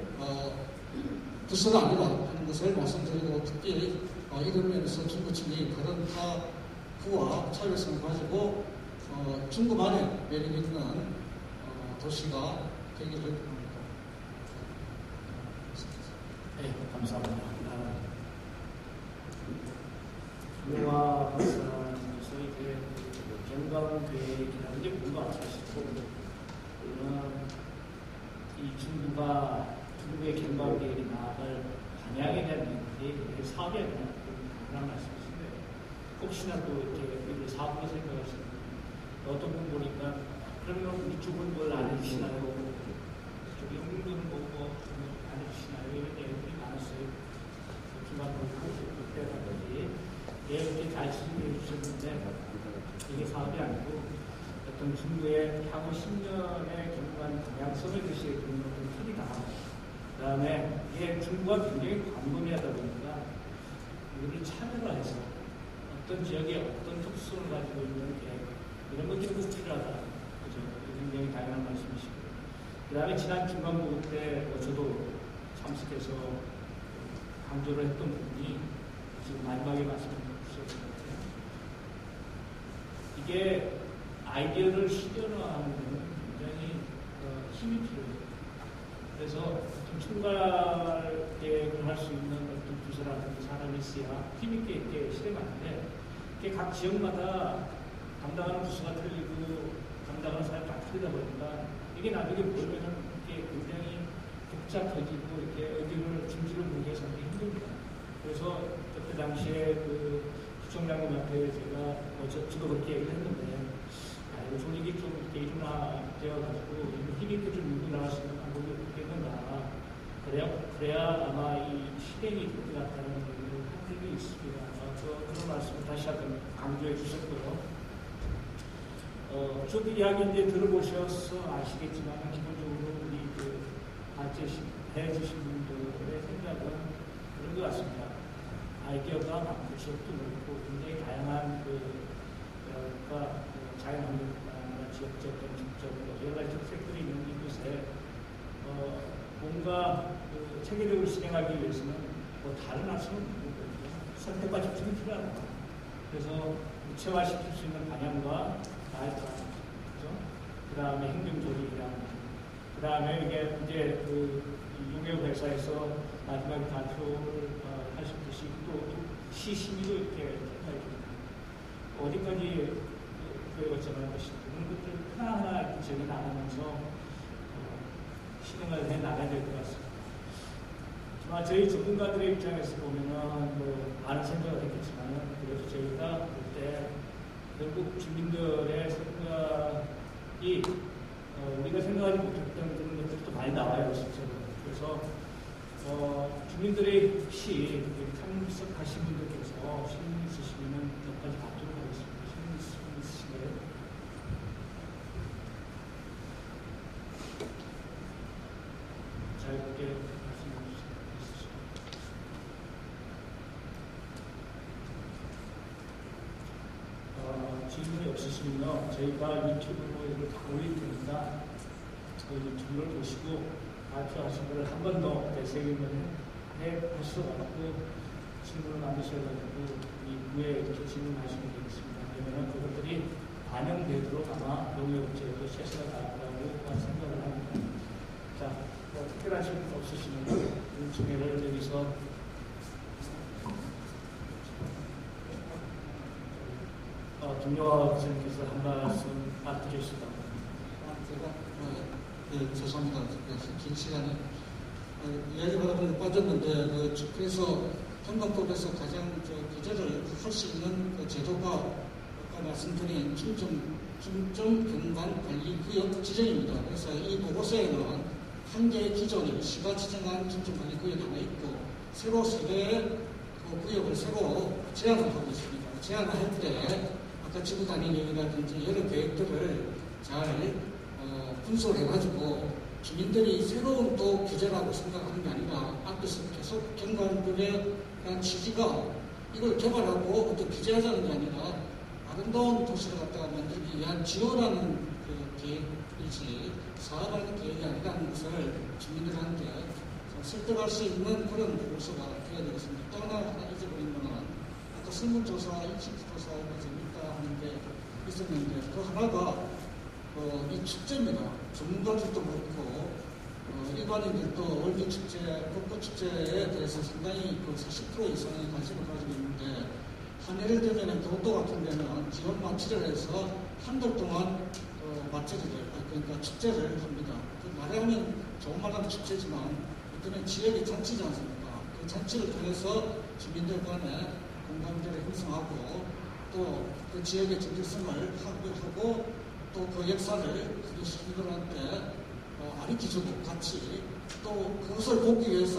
부서가 아니라 하는 것을 말씀드리고 특히 이런 면에서 중구청이 다른 타 구와 차별성을 가지고 중구만의 매력 있는 도시가 되기를 바랍니다. 네, 감사합니다. 중구와 박사님께서 이게 경관계획이라는 게 뭔가 싶고 이 중국의 경관계획이 나아갈 방향에 대한 얘기들이 사업에 대한 그런 말씀이신데 혹시나 또 이렇게 사업으로 생각하시는 어떤 분 보니까 그러면 이쪽은 뭘 안 해주시나요? 저기 홍릉은 안 해주시나요? 이런 내용들이 많았어요. 중간고사 때라든지 이렇게 잘 설명해 주셨는데 이게 사업이 아니고 어떤 중구의 향후 10년의 경관 방향성을 글씨에 그리는 것은 틀이다. 그 다음에 이게 중구가 굉장히 광범위하다 보니까 우리를 참여를 해서 어떤 지역에 어떤 특성을 가지고 있는 계획 이런 것들이 꼭 필요하다. 그죠? 굉장히 다양한 말씀이시고. 그 다음에 지난 중간고사 때 저도 참석해서 강조를 했던 부분이 지금 마지막에 말씀해 주셨던 것 같아요. 이게 아이디어를 실현화하는 데는 굉장히 힘이 필요해요. 그래서 총괄 계획을 할 수 있는 어떤 부서라든지 사람이 있어야 힘있게 있게 실행하는데 이게 각 지역마다 담당하는 부서가 틀리고 담당하는 사람이 다 틀리다 보니까 이게 나중에 보면은 이게 굉장히 복잡해지고 이렇게 어디를 중지를 보기에 상당히 힘듭니다. 그래서 그때 당시에 그 구청장님한테 제가 저도 그렇게 얘기를 했는데 조직이 좀 이렇게 일어나되어가지고 힘있게 좀 밀고 나갈 수 있는 방법이 없겠는가. 그래야 아마 이 실행이 될 것 같다는 확신이 있습니다. 그런 말씀을 다시 한번 강조해 주셨고요. 쭉 이야기 이제 들어보셔서 아시겠지만 기본적으로 우리 같이 해주신 분들의 생각은 그런 것 같습니다. 아이디어가 많고 지역도 넓고 굉장히 다양한 자연환경뿐만 지역적, 정책적 여러 가지 특색들이 있는 이곳에 뭔가 체계적으로 진행하기 위해서는 다른 학생은 없는 거죠. 선택과 집중이 필요하다. 그래서 구체화시킬 수 있는 방향과 나이가 그죠? 그 다음에 행정조직이라는 그 다음에 이제 용역 회사에서 마지막에 발표를 하셨듯이 또 시심이도 이렇게 어디까지 교육을 것인지 그런 것들 하나하나 기억이 나가면서 실행을 해 나가야 될 것 같습니다. 저희 전문가들의 입장에서 보면은 많은 생각을 했겠지만 그래도 저희가 볼 때 결국 주민들의 생각이 우리가 생각하지 못했던 그런 것들도 많이 나와요, 실제로. 그래서 주민들의 혹시 참석하신 분들께서 질문 있으시면 몇 가지 받도록 하겠습니다. 질문 있으신가요? 짧게 말씀해 주시죠. 질문이 없으시면요, 저희가 유튜브로 이걸 다 올릴 테니까 그 유튜브를 보시고 발표하신 거를 한 번 더 되새김을 해보셔가지고 질문을 만드셔가지고 이 후에 이렇게 질문하시면 되겠습니다. 그러면 그것들이 반영되도록 아마 용역제도 최선을 다하라고 생각을 합니다. 자, 특별한 질문 없으시면 중회를 여기서 김영하 교수님께서 한 말씀 드리시다. 제가 죄송합니다. 긴 시간에 이야기하다 보니 빠졌는데 그래서 평가법에서 가장 규제를 할 수 있는 제도가 아까 말씀드린 중점경관관리구역 지정입니다. 그래서 이 보고서에는 한 개의 기존의 시가 지정한 중점관리구역이 하나 있고 새로 3개의 구역을 새로 제안을 하고 있습니다. 제안을 할 때 아까 지구단위령이라든지 여러 계획들을 잘 분석을 해가지고 주민들이 새로운 또 규제라고 생각하는 게 아니라 앞에서 계속 경관법의 취지가 이걸 개발하고 어떤 규제하자는 게 아니라 아름다운 도시를 갖다가 만들기 위한 지원하는 계획이지 사업하는 계획이 아니라는 것을 주민들한테 설득할 수 있는 그런 보고서가 되어야 되겠습니다. 또 하나 잊어버린 거는 아까 설문조사, 인식조사가 재밌다 하는 게 있었는데 그 하나가 이 축제입니다. 전문가들도 그렇고 일반인들도 월드축제, 벚꽃축제에 대해서 상당히 40% 이상의 관심을 가지고 있는데 한 예를 들면 도도 같은 데는 지원 마취를 해서 한 달 동안 그러니까 축제를 합니다. 말하면 좋은 말하면 축제지만 어떤 지역의 잔치지 않습니까? 그 잔치를 통해서 주민들 간에 공감대를 형성하고 또 그 지역의 정체성을 확보하고 또 그 역사를 우리 시민들한테 가르치주고 같이 또 그것을 보기 위해서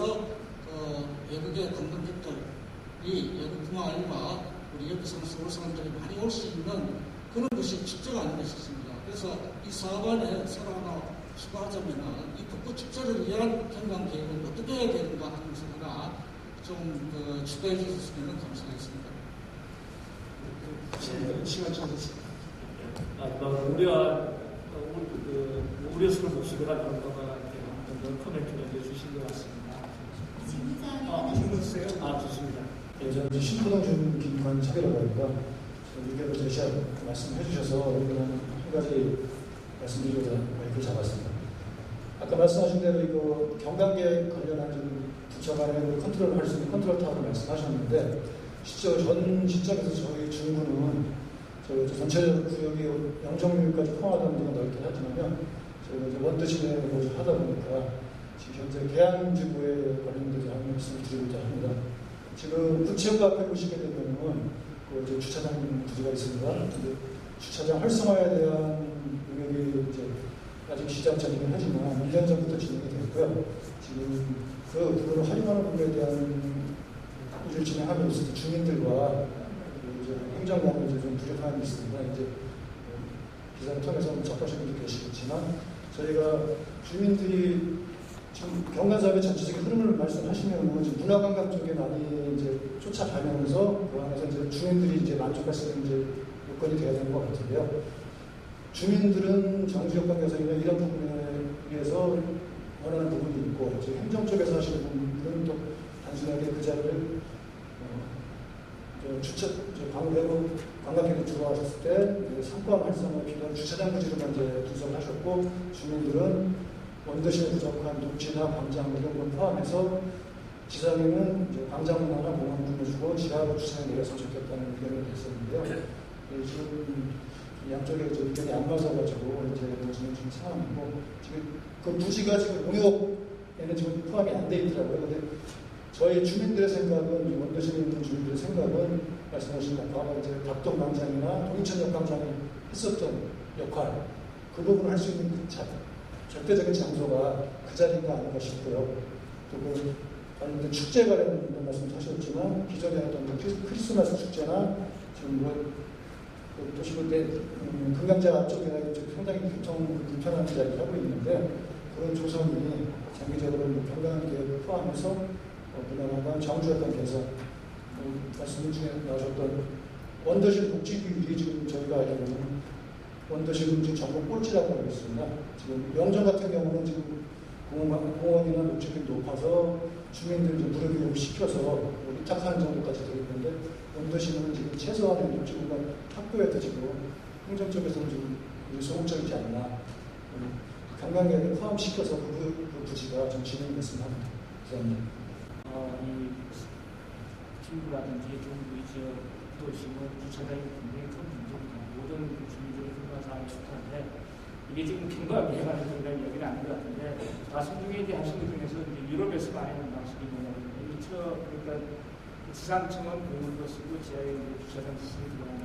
외국의 관광객들이 외국뿐만 아니라 우리 옆에 사는 서울 사람들이 많이 올 수 있는 그런 것이 축제가 아닌가 싶습니다. 그래서 이 사업 안에 새로 하나 추가하자면 이 벚꽃축제를 위한 경관 계획을 어떻게 해야 되는가 하는 것을 하나 좀 추가해 주셨으면 감사하겠습니다. 시간 좀 됐습니다. 우려스러운 모습을 하는 거가 코멘트를 해주신 것 같습니다. 질문 주세요. 좋습니다. 저는 신포동 주민기관 차별이라고 합니다. 의견을 제시하고 말씀해 주셔서 한 가지 말씀드리고자 마이크를 잡았습니다. 아까 말씀하신 대로 이거 경관계획 관련한 부처 간의 컨트롤을 할 수 있는 컨트롤 타워를 말씀하셨는데 실제 전 시점에서 저희 중구는 전체적으로 구역이 영종류까지 포함하다는 데가 넓긴 하지만요. 저희가 원도심에 하다 보니까 지금 현재 계양지구에 관련돼서 한 말씀을 드리고자 합니다. 지금 구치역 앞에 보시게 되면은 주차장 부지가 있습니다. 주차장 활성화에 대한 노력이 아직 시작 전이긴 하지만 1년 전부터 진행이 됐고요. 지금 그 부분을 활용하는 부분에 대한 일을 진행하고 있을 때 주민들과 행정관이 좀 부족함이 있습니다. 기사를 통해서 접하신 분도 계시겠지만 저희가 주민들이 지금 경관사업의 전체적인 흐름을 말씀하시면 문화관광 쪽에 많이 쫓아가면서 그 안에서 주민들이 만족할 수 있는 요건이 되어야 되는 것 같은데요. 주민들은 정주여건 개선이나 이런 부분에 의해서 원하는 부분이 있고 행정 쪽에서 하시는 분들은 또 단순하게 그 자리를 관광객이 들어와셨을 때 상권 활성화에 필요한 주차장 부지로만 구성을 하셨고 주민들은 원도심에 부족한 녹지나 광장 이런 걸 포함해서 지상에는 광장 문화나 공원 분여주고 지하로 주차장에 내려서 좋겠다는 의견이 있었는데요. 지금 양쪽에 의견이 안 맞아가지고 진행 중인 상황이고 지금 그 부지가 지금 용역에는 지금 포함이 안 돼 있더라고요. 근데 저희 주민들의 생각은 원도심에 있는 주민들의 생각은 말씀하신 과거 닭동광장이나 동인천역광장이 했었던 역할 그 부분을 할 수 있는 절대적인 장소가 그 자리가 아닌가 싶고요. 또 관련된 축제 관련된 말씀도 하셨지만 기존에 하던 크리스마스 축제나 지금 도시부 때 금강자 쪽에 상당히 교통 불편한 자리를 하고 있는데 그런 조성이 장기적으로 관광객을 포함해서 문화관광 정주여건 개선 말씀 중에 나오셨던 원도심 복지규율이 지금 저희가 알기로는 원도심 지금 전국 꼴찌라고 하고 있습니다. 지금 영정 같은 경우는 지금 공원이나 녹지가 높아서 주민들 무료교육을 시켜서 위탁하는 정도까지 되어 있는데 원도심은 지금 최소한의 녹지구가 학교에도 지금 행정 쪽에서는 좀 소극적이지 않나 관광객을 포함시켜서 그 부지가 좀 진행이 됐으면 합니다. 감사합니다. 이 친구라든지 좀 보시면 주차장이 굉장히 큰 문제입니다. 모든 주민들의 불만 사항이 좋다는데 이게 지금 빈과비에 관한 얘기는 아닌 것 같은데 말씀 중에 이제 하신 것 중에서 이제 유럽에서 많이 하는 방식이 뭐냐면 그러니까 지상층은 공물도 쓰고 지하에 주차장 시스템이 들어가는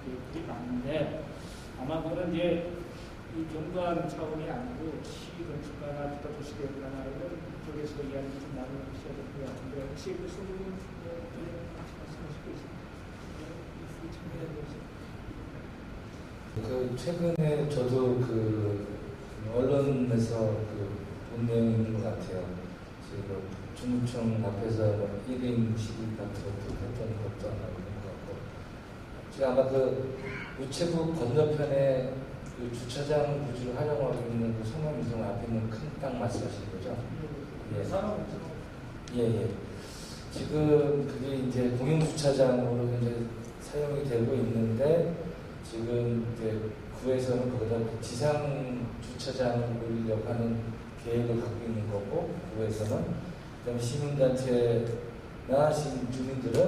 계획들이 많은데 아마 그거는 이제 이 경관 차원이 아니고 시 건축가나 도시계획가나 이런 쪽에서 이야기 좀 나누셔야 될 것 같은데 혹시 그 소부분 말씀하실 수 있습니까? 최근에 저도 언론에서 본 내용이 있는 것 같아요. 지금 중구청 앞에서 1인 시위 같은 것도 했던 것도 아마 있는 것 같고 지금 아마 우체국 건너편에 주차장 부지를 활용하고 있는 성남미성 앞에 있는 큰 땅 말씀하시는 거죠? 예. 지금 그게 이제 공용주차장으로 현재 사용이 되고 있는데 지금 이제 구에서는 거기다 지상 주차장을 올리려고 하는 계획을 갖고 있는 거고 구에서는 그다음에 시민단체나 주민들은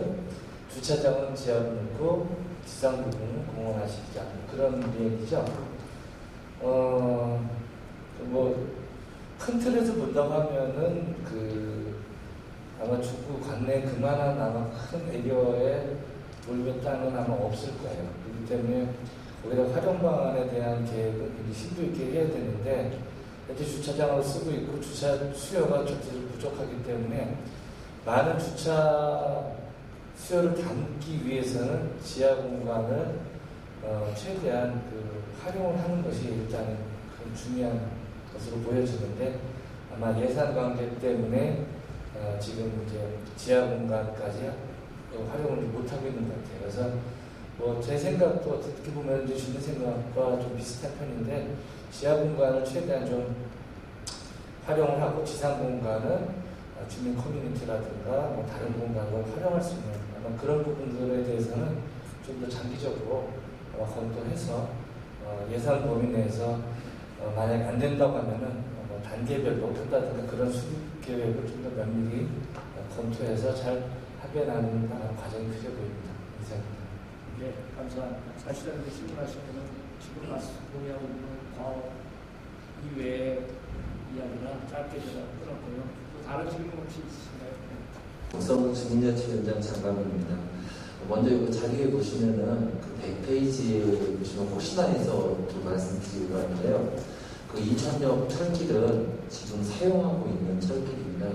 주차장은 지하로 놓고 지상 부분은 공원화시키자 그런 얘기죠. 큰 틀에서 본다고 하면은 아마 중구 관내 그만한 아마 큰 에리어에 몰면 땅은 아마 없을 거예요. 그렇기 때문에 거기다 활용 방안에 대한 계획은 심도 있게 해야 되는데 현재 주차장을 쓰고 있고 주차 수요가 절대로 부족하기 때문에 많은 주차 수요를 담기 위해서는 지하 공간을 최대한 활용을 하는 것이 일단 중요한 것으로 보여지는데 아마 예산 관계 때문에 지금 이제 지하 공간까지 활용을 못하고 있는 것 같아요. 그래서 제 생각도 어떻게 보면 주민 생각과 좀 비슷한 편인데 지하 공간을 최대한 좀 활용을 하고 지상 공간은 주민 커뮤니티라든가 다른 공간을 활용할 수 있는 아마 그런 부분들에 대해서는 좀 더 장기적으로 검토해서 예산 범위 내에서 만약 안 된다고 하면은 단계별로 한다든가 그런 수립 계획을 좀 더 면밀히 검토해서 잘 합의하는 과정이 필요해 보입니다. 이상입니다. 네, 감사합니다. 사실은 질문하시면은 지금 말씀하고 있는 과업 이외의 이야기나 짧게 제가 끊었고요. 또 다른 질문 혹시 있으신가요? 국성 주민자치위원장 장관입니다. 먼저 이거 자료에 보시면은 100페이지에 보시면 혹시나 해서 또 말씀드리고 하는데요. 인천역 철길은 지금 사용하고 있는 철길입니다.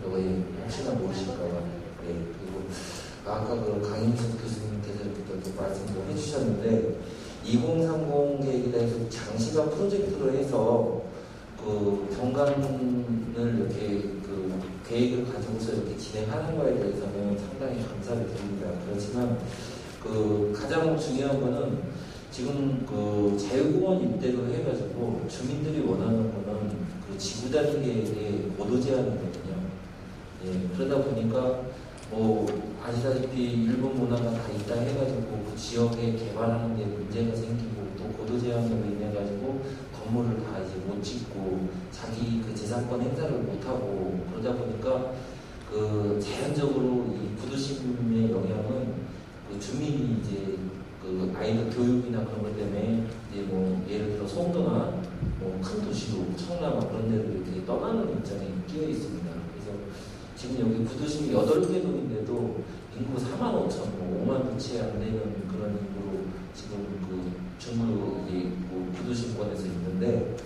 거의 혹시나 모르실까봐. 그리고 아까 강인숙 교수님께서 이렇게 또 말씀을 해주셨는데 2030 계획에 대해서 장시간 프로젝트로 해서 경관을 이렇게 계획을 가지고서 이렇게 진행하는 거에 대해서는 상당히 감사를 드립니다. 그렇지만 가장 중요한 거는 지금 자유공원 일대로 해가지고 주민들이 원하는 거는 지구 단위 계획의 고도 제한이거든요. 그러다 보니까 아시다시피 일본 문화가 다 있다 해가지고 그 지역에 개발하는 데 문제가 생기고 또 고도 제한으로 인해가지고 건물을 다 이제 못 짓고 자기 재산권 행사를 못하고 그러다 보니까 자연적으로 이 부도심의 영향은 주민이 이제 아이들 교육이나 그런 것 때문에 이제 예를 들어 송도나 큰 도시로 청라 그런 데를 이렇게 떠나는 입장에 끼어 있습니다. 그래서 지금 여기 부도심이 8개 동인데도 인구 4만 5천, 5만 채 안 되는 그런 인구로 지금 중구 부도심권에서 있는데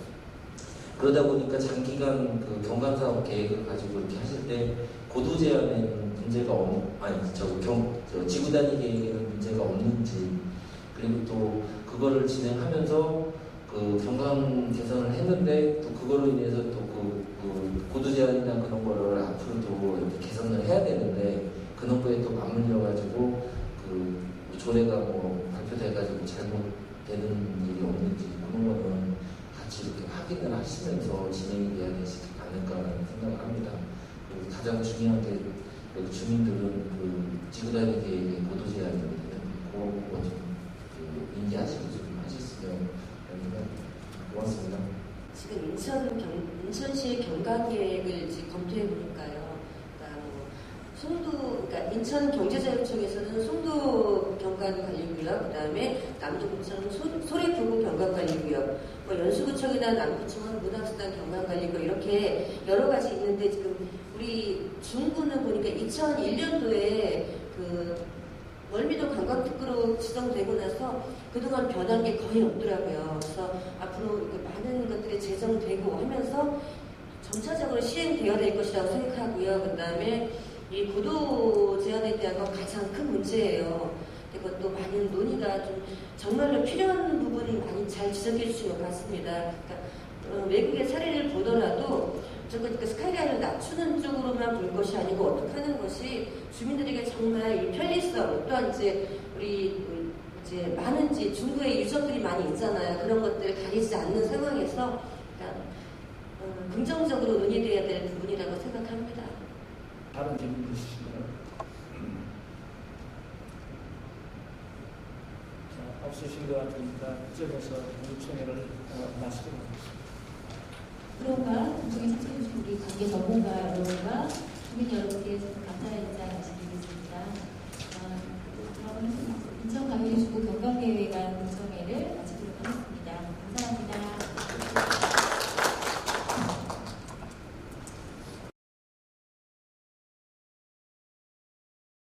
그러다 보니까 장기간 경관사업 계획을 가지고 이렇게 하실 때 고도 제한에는 문제가 지구 단위 계획에는 문제가 없는지 그리고 또 그거를 진행하면서 경관 개선을 했는데 또 그거로 인해서 또 고도 제한이나 그런 거를 앞으로도 이렇게 개선을 해야 되는데 그런 거에 또 맞물려 가지고 조례가 발표돼 가지고 잘못되는 일이 없는지 그런 거는 같이 이렇게 확인을 하시면서 진행이 돼야 되지 않을까라는 생각을 합니다. 그리고 가장 중요한 게 주민들은 지구 단위 계획의 고도 제한이거든요. 그런 거 좀 인지하시고 좀 하셨으면 고맙습니다. 지금 인천시의 경관 계획을 검토해 보니까요. 그러니까 인천 경제자유청에서는 송도 경관관리구역, 그다음에 남도구청은 소래포구 경관관리구역, 뭐 연수구청이나 남구청은 문학수단 경관관리구역 이렇게 여러 가지 있는데 지금 우리 중구는 보니까 2001년도에 그 월미도 관광특구로 지정되고 나서 그동안 변한 게 거의 없더라고요. 그래서 앞으로 많은 것들이 제정되고 하면서 점차적으로 시행되어야 될 것이라고 생각하고요. 그 다음에 이 고도 제한에 대한 건 가장 큰 문제예요. 그것도 많은 논의가 좀 정말로 필요한 부분이 많이 잘 지적해 주신 것 같습니다. 그러니까 외국의 사례를 보더라도 그 스카이라인을 낮추는 쪽으로만 볼 것이 아니고 어떻게 하는 것이 주민들에게 정말 이 편리성, 또한 우리 많은 중구에 유적들이 많이 있잖아요. 그런 것들을 가리지 않는 상황에서 그러니까 긍정적으로 논의돼야 될 부분이라고 생각합니다. 다른 질문 있으신가요? 자, 없으신 것 같으니까 이쪽에서 의총회를 마치도록 그런가 공청회 참석해주신 우리 관계 전문가 여러분과 주민 여러분께 감사의 인사 말씀드리겠습니다. 그럼 인천광역시 중구 경관계획안 공청회를